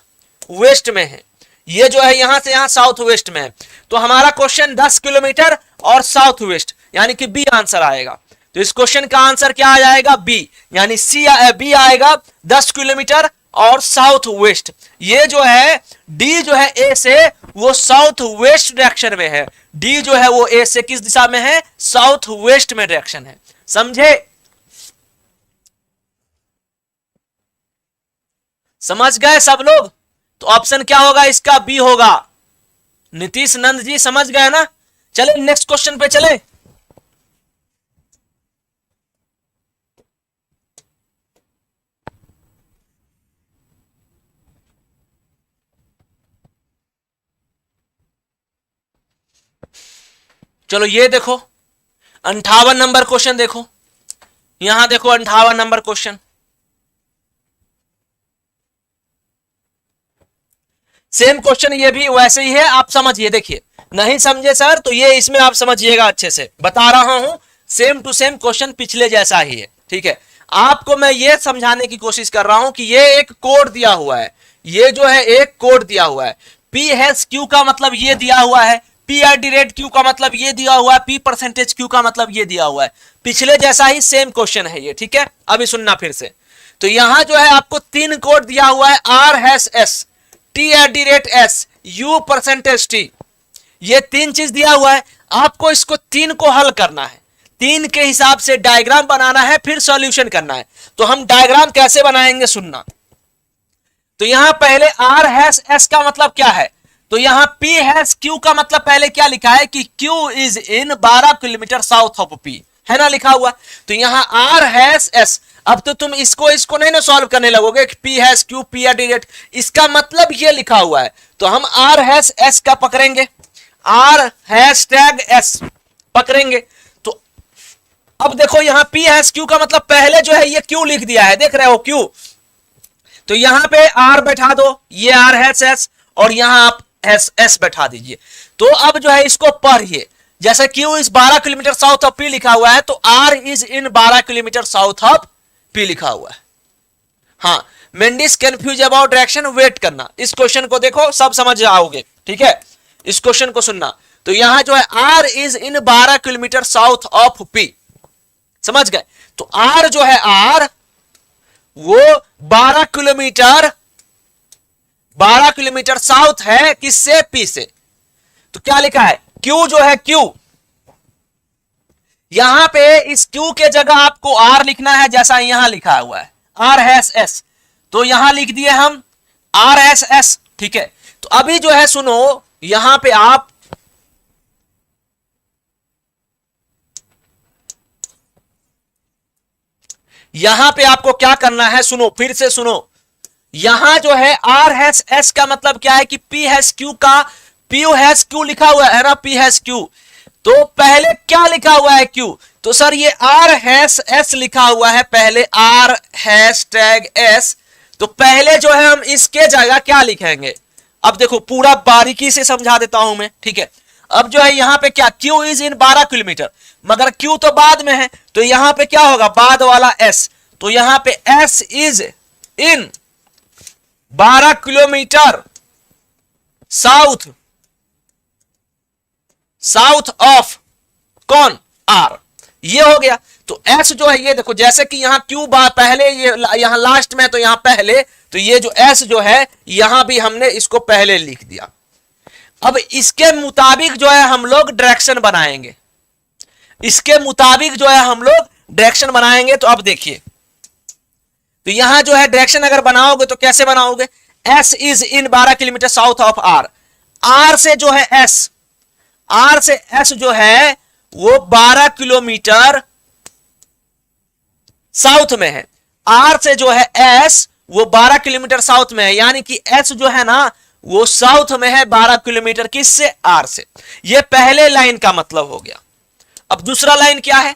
west में है। ये जो है यहां से यहां साउथ वेस्ट में है। तो हमारा क्वेश्चन 10 किलोमीटर और साउथ वेस्ट, यानी कि बी आंसर आएगा। तो इस क्वेश्चन का आंसर क्या आ जाएगा, बी, यानी बी आएगा 10 किलोमीटर और साउथ वेस्ट। ये जो है डी जो है ए से वो साउथ वेस्ट डायरेक्शन में है। डी जो है वो ए से किस दिशा में है, साउथ वेस्ट में डायरेक्शन है, समझे। समझ गए सब लोग। तो ऑप्शन क्या होगा इसका, बी होगा। नीतीश नंद जी समझ गए ना। चले नेक्स्ट क्वेश्चन पे चले। चलो ये देखो 58 नंबर क्वेश्चन देखो, यहां देखो 58 नंबर क्वेश्चन। सेम क्वेश्चन ये भी वैसे ही है, आप समझिए। देखिए नहीं समझे सर तो ये इसमें आप समझिएगा, अच्छे से बता रहा हूं। सेम टू सेम क्वेश्चन पिछले जैसा ही है, ठीक है। आपको मैं ये समझाने की कोशिश कर रहा हूं कि ये एक कोड दिया हुआ है, ये जो है एक कोड दिया हुआ है। पी हैश क्यू का मतलब ये दिया हुआ है, P R D rate Q का मतलब ये दिया हुआ है, पी परसेंटेज क्यू का मतलब ये दिया हुआ है। पिछले जैसा ही सेम क्वेश्चन है ये, ठीक है। अभी सुनना फिर से। तो यहां जो है आपको 3 कोड दिया हुआ है, R hash S, T R D rate S, U percentage T. ये 3 चीज दिया हुआ है, आपको इसको 3 को हल करना है, 3 के हिसाब से डायग्राम बनाना है, फिर सॉल्यूशन करना है। तो हम डायग्राम कैसे बनाएंगे सुनना। तो यहां पहले आर हैश एस का मतलब क्या है, तो यहां पी हैश क्यू का मतलब पहले क्या लिखा है कि Q is in 12 kilometre south of P, है ना लिखा हुआ। तो यहां आर हैश एस, अब तो तुम इसको नहीं ना सॉल्व करने लगोगे कि P hash Q P R D rate, इसका मतलब ये लिखा हुआ है। तो हम आर हैश एस का पकड़ेंगे, आर हैश टैग एस पकड़ेंगे। तो अब देखो यहां P हैज Q का मतलब पहले जो है ये Q लिख दिया है, देख रहे हो Q, तो यहां पे R बैठा दो, ये R हैज S, और यहां आप S बैठा दीजिए। तो अब जो है इसको पढ़िए, जैसे Q is 12 kilometre south of P लिखा हुआ है, तो R is in 12 kilometre south of P लिखा हुआ है। हाँ, मेंडिस कंफ्यूज अबाउट डायरेक्शन, वेट करना, इस क्वेश्चन को देखो सब समझ जाओगे, ठीक है, इस क्वेश्चन को सुनना। तो यहां जो है R is in 12 kilometre south of P, समझ गए। तो R जो है R वो 12 किलोमीटर साउथ है किससे, P से। तो क्या लिखा है, Q जो है Q, यहां पे इस Q के जगह आपको R लिखना है, जैसा यहां लिखा हुआ है R हैज S, तो यहां लिख दिए हम R हैज S, ठीक है। तो अभी जो है सुनो, यहां पे आप आपको क्या करना है, सुनो फिर से सुनो, यहां जो है R हैज S का मतलब क्या है कि P हैज Q का P हैज Q लिखा हुआ है ना, P हैज Q, तो पहले क्या लिखा हुआ है Q, तो सर ये R हैज S लिखा हुआ है, पहले R हैश टैग S, तो पहले जो है हम इसके जगह क्या लिखेंगे, अब देखो पूरा बारीकी से समझा देता हूं मैं, ठीक है। अब जो है यहां पे क्या, Q इज इन 12 किलोमीटर, मगर Q तो बाद में है, तो यहां पे क्या होगा, बाद वाला S, तो यहां पे S is in 12 kilometre south of कौन, R, ये हो गया। तो S जो है ये देखो, जैसे कि यहां Q पहले, ये यहां लास्ट में, तो यहां पहले, तो ये जो S जो है यहां भी हमने इसको पहले लिख दिया। अब इसके मुताबिक जो है हम लोग डायरेक्शन बनाएंगे, इसके मुताबिक जो है हम लोग डायरेक्शन बनाएंगे। तो अब देखिए, तो यहां जो है डायरेक्शन अगर बनाओगे तो कैसे बनाओगे, S is in 12 kilometre south of R, R से जो है S, R से S जो है वो 12 किलोमीटर साउथ में है, R से जो है S वो 12 किलोमीटर साउथ में है, यानी कि S जो है ना वो साउथ में है 12 किलोमीटर, किससे, R से। ये पहले लाइन का मतलब हो गया। अब दूसरा लाइन क्या है,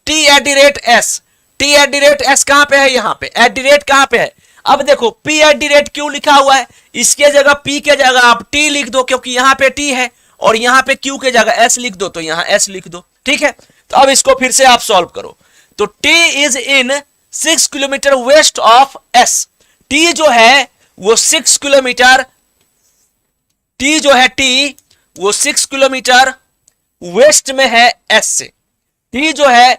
T eight the rate S, T eight the rate S कहां पे है, यहां पे, एट दी रेट कहां पे है, अब देखो P eight the rate Q लिखा हुआ है, इसके जगह P के जगह आप T लिख दो, क्योंकि यहां पे T है, और यहां पे Q के जगह S लिख दो, तो यहां S लिख दो, ठीक है। तो अब इसको फिर से आप सॉल्व करो, तो T is in 6 kilometre west of S, T जो है वो 6 किलोमीटर, T जो है T वो 6 किलोमीटर वेस्ट में है S से, T जो है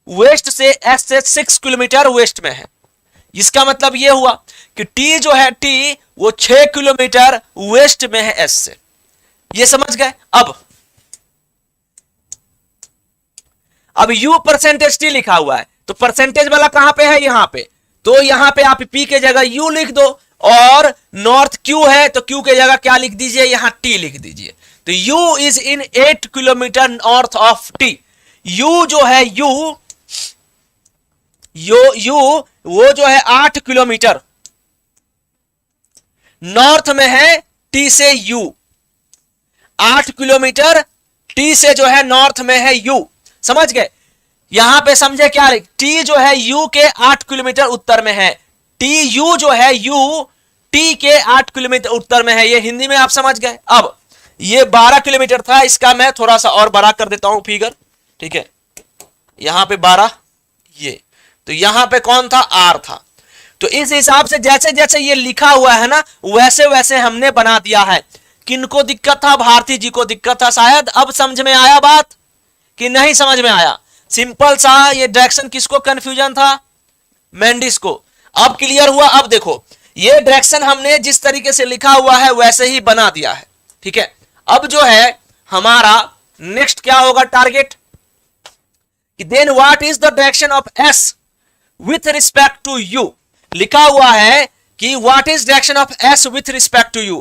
वेस्ट से S से 6 किलोमीटर वेस्ट में है। इसका मतलब यह हुआ कि T जो है T वो 6 किलोमीटर वेस्ट में है S से, ये समझ गए। अब U परसेंटेज T लिखा हुआ है, तो परसेंटेज वाला कहां पे है, यहां पे, तो यहां पे आप P के जगह U लिख दो, और नॉर्थ Q है तो Q के जगह क्या लिख दीजिए, यहां T लिख दीजिए। तो U is in 8 kilometre north of T, U जो है U वो जो है 8 किलोमीटर नॉर्थ में है T से U, 8 किलोमीटर T से जो है नॉर्थ में है U, समझ गए। यहां पे समझे क्या, T जो है U के 8 किलोमीटर उत्तर में है, TU जो है U T के 8 किलोमीटर उत्तर में है, ये हिंदी में आप समझ गए। अब ये 12 किलोमीटर था, इसका मैं थोड़ा सा और बड़ा कर देता हूं फिगर, ठीक है, यहां पे 12, ये, तो यहां पे कौन था, R था। तो इस हिसाब से जैसे जैसे ये लिखा हुआ है ना, वैसे वैसे हमने बना दिया है। किनको दिक्कत था, भारती जी को दिक्कत था शायद, अब समझ में आया बात कि नहीं समझ में आया, सिंपल सा, ये डायरेक्शन किसको कंफ्यूजन था, मेंडिस को, अब क्लियर हुआ। अब देखो ये डायरेक्शन हमने जिस तरीके से लिखा हुआ है वैसे ही बना दिया है, ठीक है। अब जो है हमारा नेक्स्ट क्या होगा टारगेट, कि then what is the direction of S with respect to U, लिखा हुआ है कि what is direction of S with respect to U,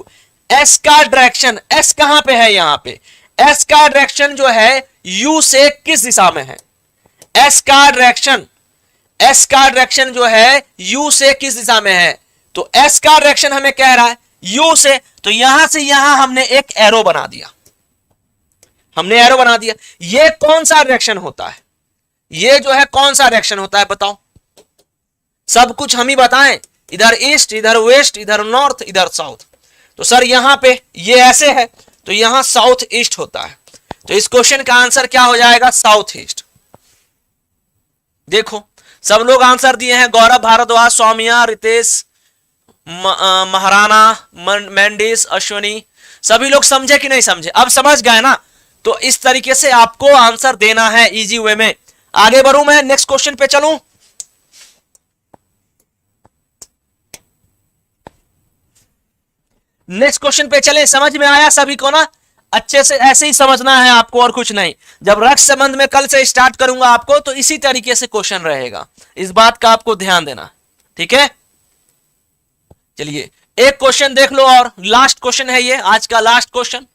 S का डायरेक्शन, S कहां पे है, यहां पे S का डायरेक्शन जो है U से किस दिशा में है, S का डायरेक्शन जो है U से किस दिशा में है, तो S का डायरेक्शन हमें कह रहा है U से, तो यहां से यहां हमने एक एरो बना दिया, ये कौन सा डायरेक्शन होता है, ये जो है कौन सा डायरेक्शन होता है बताओ, सब कुछ हम ही बताएं, इधर ईस्ट, इधर वेस्ट, इधर नॉर्थ, इधर साउथ। तो सर यहां पे ये ऐसे है तो यहां साउथ ईस्ट होता है, तो इस क्वेश्चन का आंसर क्या हो जाएगा, साउथ ईस्ट। देखो सब लोग आंसर दिए हैं, गौरव भारद्वाज, सौम्या, रितेश, महाराणा, मेंडिस, अश्विनी, सभी लोग समझे कि नहीं समझे, अब समझ गए ना। तो इस तरीके से आपको आंसर देना है इजी वे में। आगे बढ़ूं मैं, नेक्स्ट क्वेश्चन पे चलूं। नेक्स्ट क्वेश्चन पे चले, समझ में आया सभी को ना, अच्छे से ऐसे ही समझना है आपको और कुछ नहीं। जब रक्त संबंध में कल से स्टार्ट करूंगा आपको तो इसी तरीके से क्वेश्चन रहेगा, इस बात का आपको ध्यान देना, ठीक है। चलिए एक क्वेश्चन देख लो और लास्ट क्वेश्चन है ये आज का लास्ट क्वेश्चन।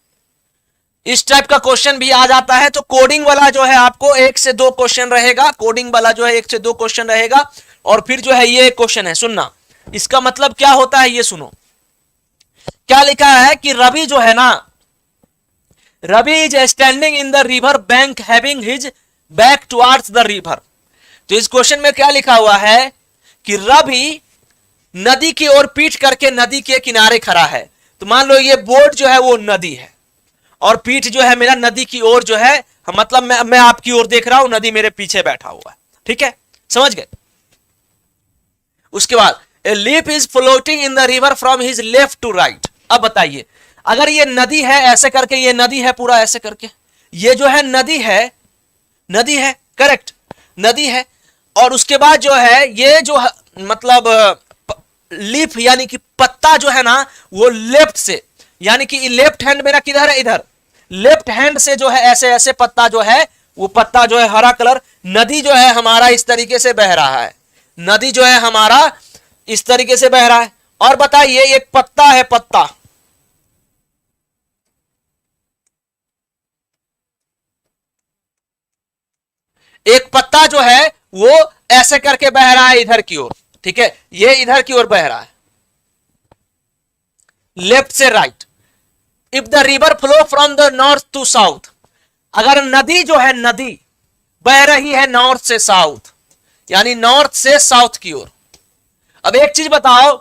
इस टाइप का क्वेश्चन भी आ जाता है तो कोडिंग वाला जो है आपको 1 से 2 क्वेश्चन रहेगा, कोडिंग वाला जो है 1 से 2 क्वेश्चन रहेगा, और फिर जो है ये क्वेश्चन है, सुनना इसका मतलब क्या होता है ये सुनो। क्या लिखा है कि रवि जो है ना, Ravi is standing in the river bank having his back towards the river. तो इस क्वेश्चन में क्या लिखा हुआ है कि रवि नदी की ओर पीठ करके नदी के किनारे खड़ा है। तो मान लो ये बोर्ड जो है वो नदी है और पीठ जो है मेरा नदी की ओर जो है, मतलब मैं आपकी ओर देख रहा हूं, नदी मेरे पीछे बैठा हुआ है, ठीक है, समझ गए। उसके बाद a leaf is floating in the river from his left to right. अब बताइए अगर ये नदी है ऐसे करके, ये नदी है पूरा ऐसे करके, ये जो है नदी है, नदी है, करेक्ट, नदी है, और उसके बाद जो है ये जो है, मतलब लीफ यानी कि पत्ता जो है ना वो लेफ्ट से, यानी कि लेफ्ट हैंड मेरा किधर है, इधर, लेफ्ट हैंड से जो है ऐसे ऐसे पत्ता जो है, वो पत्ता जो है हरा कलर, नदी जो है हमारा इस तरीके से बह रहा है, नदी जो है हमारा इस तरीके से बह रहा है। और बताइए एक पत्ता है, पत्ता, एक पत्ता जो है वो ऐसे करके बह रहा है इधर की ओर, ठीक है, ये इधर की ओर बह रहा है, लेफ्ट से right. If the river flow from the north to south, अगर नदी जो है, नदी बह रही है नॉर्थ से साउथ, यानी नॉर्थ से साउथ की ओर। अब एक चीज बताओ,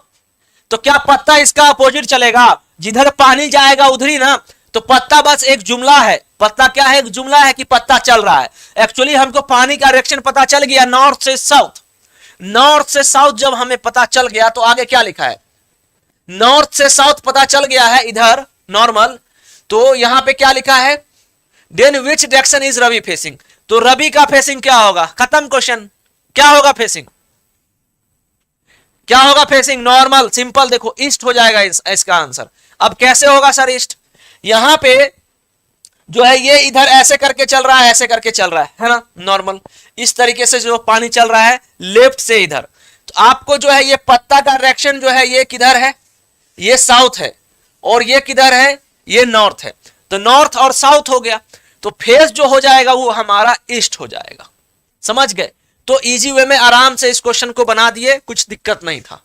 तो क्या पत्ता इसका अपोजिट चलेगा, जिधर पानी जाएगा उधर ही ना। तो पत्ता बस एक जुमला है, पत्ता क्या है, एक जुमला है कि पत्ता चल रहा है। एक्चुअली हमको पानी का डायरेक्शन पता चल गया, नॉर्थ से साउथ, नॉर्थ से साउथ जब हमें पता चल गया तो आगे क्या लिखा है, नॉर्थ से साउथ पता चल गया है इधर नॉर्मल, तो यहां पे क्या लिखा है, then which direction is Ravi facing. तो रवि का फेसिंग क्या होगा, खत्म क्वेश्चन, क्या होगा फेसिंग, क्या होगा फेसिंग, नॉर्मल सिंपल, देखो ईस्ट हो जाएगा इसका आंसर। अब कैसे होगा सर ईस्ट, यहां पे जो है ये इधर ऐसे करके चल रहा है, ऐसे करके चल रहा है ना, नॉर्मल इस तरीके से जो पानी चल रहा है लेफ्ट से इधर। तो आपको जो है ये पत्ता का डायरेक्शन जो है ये किधर है, ये साउथ है, और ये किधर है, ये नॉर्थ है। तो नॉर्थ और साउथ हो गया, तो फेस जो हो जाएगा वो हमारा ईस्ट हो जाएगा, समझ गए। तो इजी वे में आराम से इस क्वेश्चन को बना दिए, कुछ दिक्कत नहीं था।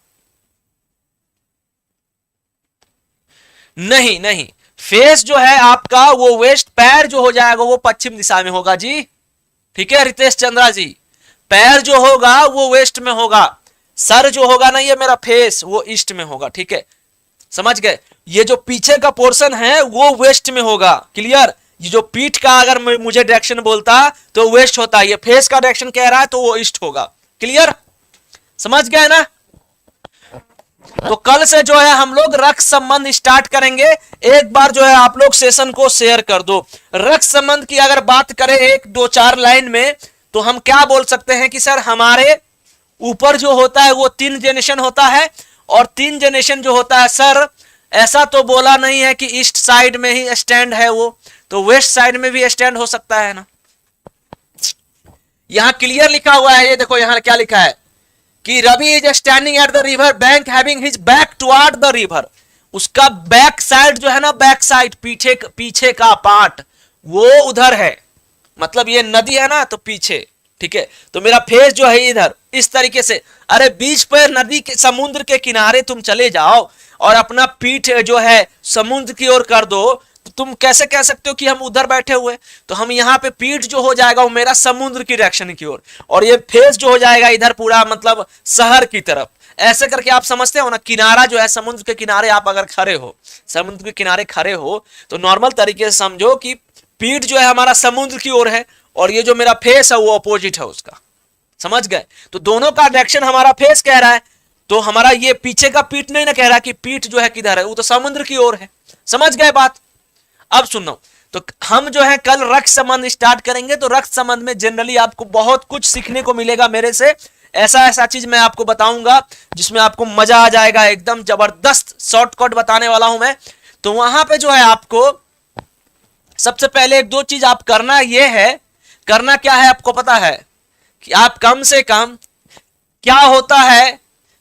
नहीं नहीं, फेस जो है आपका वो वेस्ट, पैर जो हो जाएगा वो पश्चिम दिशा में होगा जी, ठीक है रितेश चंद्रा जी, पैर जो होगा वो वेस्ट में होगा, सर जो होगा ना ये मेरा फेस वो ईस्ट में होगा, ठीक है, समझ गए। ये जो पीछे का पोर्शन है वो वेस्ट में होगा, क्लियर। ये जो पीठ का अगर मुझे डायरेक्शन बोलता तो वेस्ट होता है, ये फेस का डायरेक्शन कह रहा है तो वो ईस्ट होगा, क्लियर, समझ गए ना। तो कल से जो है हम लोग रक्त संबंध स्टार्ट करेंगे। एक बार जो है आप लोग सेशन को शेयर कर दो। रक्त संबंध की अगर बात करें 1-2-4 लाइन में, तो हम क्या बोल सकते हैं कि सर हमारे ऊपर जो होता है वो 3 जनरेशन होता है, और 3 जनरेशन जो होता है सर ऐसा तो बोला नहीं है कि ईस्ट साइड में ही स्टैंड है वो, तो वेस्ट साइड में भी स्टैंड हो सकता है ना। यहां क्लियर लिखा हुआ है, ये देखो यहां क्या लिखा है कि Ravi is standing at the river bank having his back toward the river. उसका बैक साइड जो है ना, बैक साइड पीछे का पार्ट वो उधर है, मतलब ये नदी है ना तो पीछे, ठीक है। तो मेरा फेस जो है इधर इस तरीके से, अरे बीच पर नदी के समुद्र के किनारे तुम चले जाओ और अपना पीठ जो है समुद्र की ओर कर दो, तो तुम कैसे कह सकते हो कि हम उधर बैठे हुए? तो हम यहाँ पे पीठ जो हो जाएगा वो मेरा समुद्र की डायरेक्शन की ओर, और ये फेस जो हो जाएगा इधर पूरा मतलब शहर की तरफ। ऐसे करके आप समझते हो ना, किनारा जो है समुद्र के किनारे आप अगर खड़े हो, समुद्र के किनारे खड़े हो तो नॉर्मल तरीके से समझो कि पीठ जो है हमारा समुद्र की ओर है और ये जो मेरा फेस है वो अपोजिट है उसका। समझ गए? तो दोनों का डायरेक्शन हमारा फेस कह रहा है, तो हमारा ये पीछे का पीठ नहीं ना कह रहा कि पीठ जो है किधर है, वो तो समुद्र की ओर है। समझ गए बात? अब सुनो, तो हम जो है कल रक्त संबंध स्टार्ट करेंगे, तो रक्त संबंध में जनरली आपको बहुत कुछ सीखने को मिलेगा मेरे से। ऐसा ऐसा चीज मैं आपको बताऊंगा जिसमें आपको मजा आ जाएगा, एकदम जबरदस्त शॉर्टकट बताने वाला हूं मैं। तो वहां पे जो है आपको सबसे पहले एक दो चीज आप करना, ये है करना क्या है आपको पता है कि आप कम से कम क्या होता है,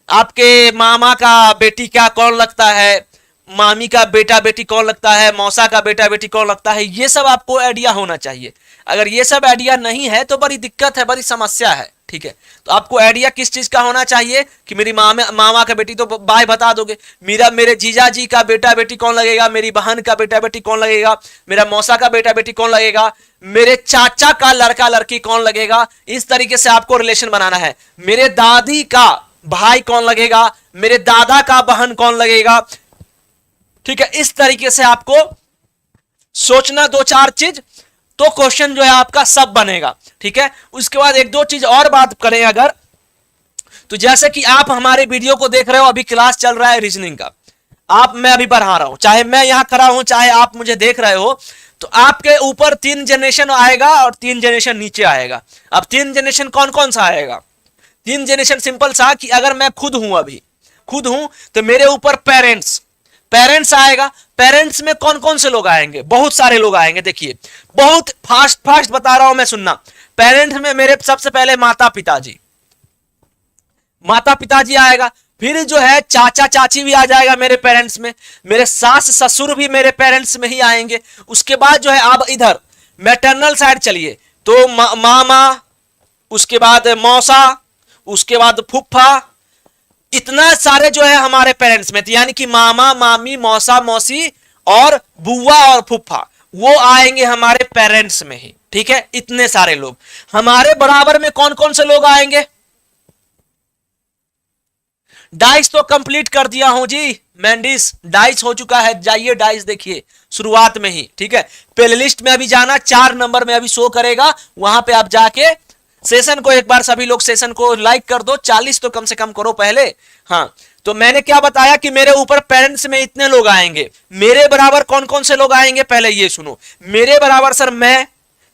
आपके मामा का बेटी क्या कौन लगता है, मामी का बेटा बेटी कौन लगता है, मौसा का बेटा बेटी कौन लगता है, ये सब आपको आइडिया होना चाहिए। अगर ये सब आइडिया नहीं है तो बड़ी दिक्कत है, बड़ी समस्या है। ठीक है, तो आपको आइडिया किस चीज का होना चाहिए कि मेरी मामा का बेटी तो बाय बता दोगे, मेरे जीजा जी का बेटा बेटी कौन लगेगा, मेरी बहन का बेटा बेटी कौन लगेगा, मेरा मौसा का बेटा बेटी कौन लगेगा, मेरे चाचा का लड़का लड़की कौन लगेगा। इस तरीके से आपको रिलेशन बनाना है। मेरे दादी का भाई कौन लगेगा, मेरे दादा का बहन कौन लगेगा। ठीक है, इस तरीके से आपको सोचना दो चार चीज, तो क्वेश्चन जो है आपका सब बनेगा। ठीक है, उसके बाद एक दो चीज और बात करें अगर, तो जैसे कि आप हमारे वीडियो को देख रहे हो, अभी क्लास चल रहा है रीजनिंग का, मैं अभी पढ़ा रहा हूं, चाहे मैं यहां खड़ा हूं चाहे आप मुझे देख रहे हो, तो आपके ऊपर 3 जनरेशन आएगा और 3 जनरेशन नीचे आएगा। अब 3 जनरेशन कौन कौन सा आएगा? 3 जनरेशन सिंपल सा कि अगर मैं खुद हूं, अभी खुद हूं, तो मेरे ऊपर पेरेंट्स आएगा। पेरेंट्स में कौन कौन से लोग आएंगे? बहुत सारे लोग आएंगे। देखिए बहुत फास्ट बता रहा हूं मैं, सुनना। पेरेंट्स में मेरे सबसे पहले माता पिताजी आएगा, फिर जो है चाचा चाची भी आ जाएगा मेरे पेरेंट्स में, मेरे सास ससुर भी मेरे पेरेंट्स में ही आएंगे। उसके बाद जो है अब इधर मैटरनल साइड चलिए तो मामा, उसके बाद मौसा, उसके बाद फुफ्फा, इतना सारे जो है हमारे पेरेंट्स में, यानी कि मामा मामी मौसा मौसी और बुआ और फुफ्फा, वो आएंगे हमारे पेरेंट्स में ही। ठीक है, इतने सारे लोग। हमारे बराबर में कौन कौन से लोग आएंगे? डाइस तो कंप्लीट कर दिया हूं जी, मैंडिस डाइस हो चुका है, जाइए डाइस देखिए शुरुआत में ही। ठीक है, प्लेलिस्ट में अभी जाना, 4 नंबर में अभी शो करेगा, वहां पे आप जाके सेशन को एक बार सभी लोग सेशन को लाइक कर दो, 40 तो कम से कम करो पहले। हाँ, तो मैंने क्या बताया कि मेरे ऊपर पेरेंट्स में इतने लोग आएंगे। मेरे बराबर कौन कौन से लोग आएंगे पहले ये सुनो। मेरे बराबर सर मैं,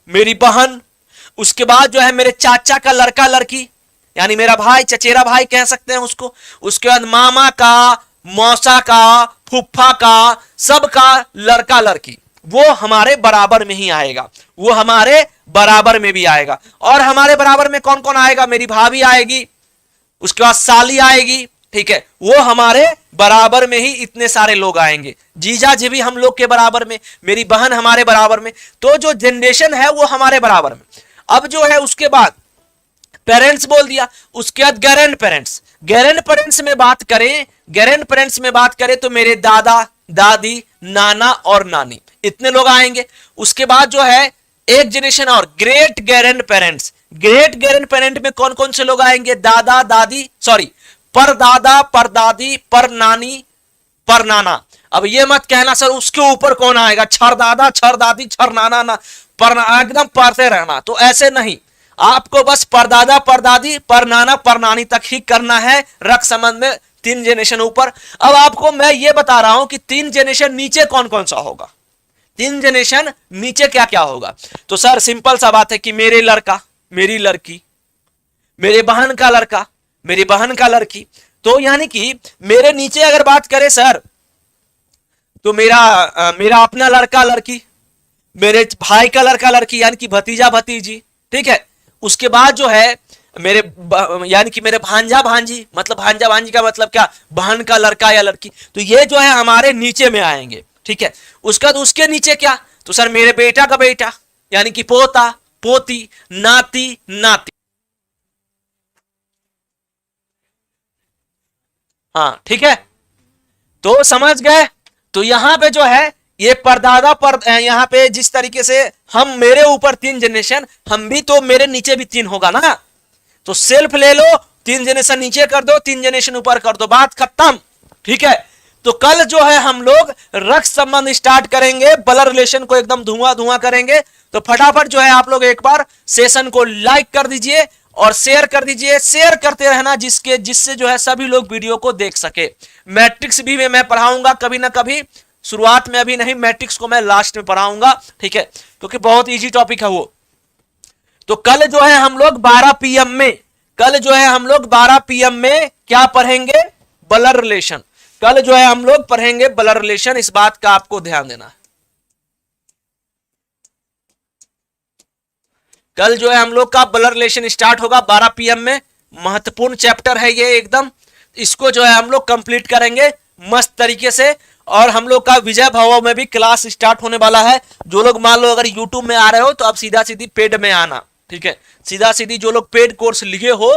मेरी बहन, उसके बाद जो है मेरे चाचा का लड़का लड़की, यानी मेरा भाई, चचेरा भाई कह सकते हैं उसको, उसके बाद मामा का, मौसा का, फुफ्फा का, सबका लड़का लड़की, वो हमारे बराबर में ही आएगा, वो हमारे बराबर में भी आएगा। और हमारे बराबर में कौन कौन आएगा? मेरी भाभी आएगी, उसके बाद साली आएगी। ठीक है, वो हमारे बराबर में ही इतने सारे लोग आएंगे। जीजा जी भी हम लोग के बराबर में, मेरी बहन हमारे बराबर में, तो जो जनरेशन है वो हमारे बराबर में। अब जो है उसके बाद पेरेंट्स बोल दिया, उसके बाद ग्रैंड पेरेंट्स में बात करें तो मेरे दादा दादी, नाना और नानी, इतने लोग आएंगे। उसके बाद जो है एक जनरेशन और ग्रेट ग्रैंड पेरेंट में कौन कौन से लोग आएंगे? दादा दादी, सॉरी, परदादा परदादी, परनानी परनाना। अब ये मत कहना सर उसके ऊपर कौन आएगा, छरदादा छरदादी छरनाना ना, एकदम पढ़ते रहना, तो ऐसे नहीं, आपको बस परदादा परदादी परनाना परनानी तक ही करना है रक्त संबंध में, 3 जनरेशन ऊपर। अब आपको मैं ये बता रहा हूं कि 3 जनरेशन नीचे कौन कौन सा होगा, 3 जनरेशन नीचे क्या क्या होगा। तो सर सिंपल सा बात है कि मेरे लड़का मेरी लड़की, मेरे बहन का लड़का मेरी बहन का लड़की, तो यानी कि मेरे नीचे अगर बात करें सर तो मेरा अपना लड़का लड़की, मेरे भाई का लड़का लड़की यानी कि भतीजा भतीजी। ठीक है, उसके बाद जो है मेरे यानी कि मेरे भांजा भांजी, मतलब भांजा भांजी का मतलब क्या, बहन का लड़का या लड़की, तो ये जो है हमारे नीचे में आएंगे। ठीक है, उसका तो उसके नीचे क्या, तो सर मेरे बेटा का बेटा यानी कि पोता पोती, नाती नाती। हाँ ठीक है, तो समझ गए। तो यहां पे जो है ये परदादा पर यहाँ पे जिस तरीके से हम मेरे ऊपर 3 जनरेशन, हम भी तो मेरे नीचे भी 3 होगा ना, तो सेल्फ ले लो, 3 जनरेशन नीचे कर दो, 3 जनरेशन ऊपर कर दो, बात खत्म। ठीक है, तो कल जो है हम लोग रक्त संबंध स्टार्ट करेंगे, ब्लड रिलेशन को एकदम धुआं धुआं करेंगे। तो फटाफट जो है आप लोग एक बार सेशन को लाइक कर दीजिए और शेयर कर दीजिए, शेयर करते रहना जिससे जो है सभी लोग वीडियो को देख सके। मैट्रिक्स भी मैं पढ़ाऊंगा कभी ना कभी, शुरुआत में अभी नहीं, मैट्रिक्स को मैं लास्ट में पढ़ाऊंगा, ठीक है, क्योंकि बहुत इजी टॉपिक है वो। तो कल जो है हम लोग 12 PM में, कल जो है हम लोग 12 PM में क्या पढ़ेंगे, ब्लड रिलेशन। कल जो है हम लोग पढ़ेंगे ब्लड रिलेशन, इस बात का आपको ध्यान देना है। कल जो है हम लोग का ब्लड रिलेशन स्टार्ट होगा 12 PM में। महत्वपूर्ण चैप्टर है ये एकदम, इसको जो है हम लोग कंप्लीट करेंगे मस्त तरीके से। और हम लोग का विजय भव में भी क्लास स्टार्ट होने वाला है। जो लोग मान लो अगर यूट्यूब में आ रहे हो तो अब सीधा सीधी पेड में आना, ठीक है, सीधा सीधी जो लोग पेड कोर्स लिए हो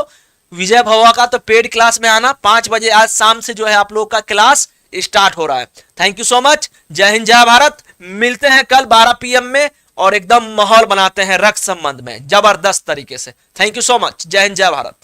विजय भवा का, तो पेड क्लास में आना। 5 बजे आज शाम से जो है आप लोग का क्लास स्टार्ट हो रहा है। थैंक यू सो मच, जय हिंद जय भारत। मिलते हैं कल 12 PM में और एकदम माहौल बनाते हैं रक्त संबंध में जबरदस्त तरीके से। थैंक यू सो मच, जय हिंद जय भारत।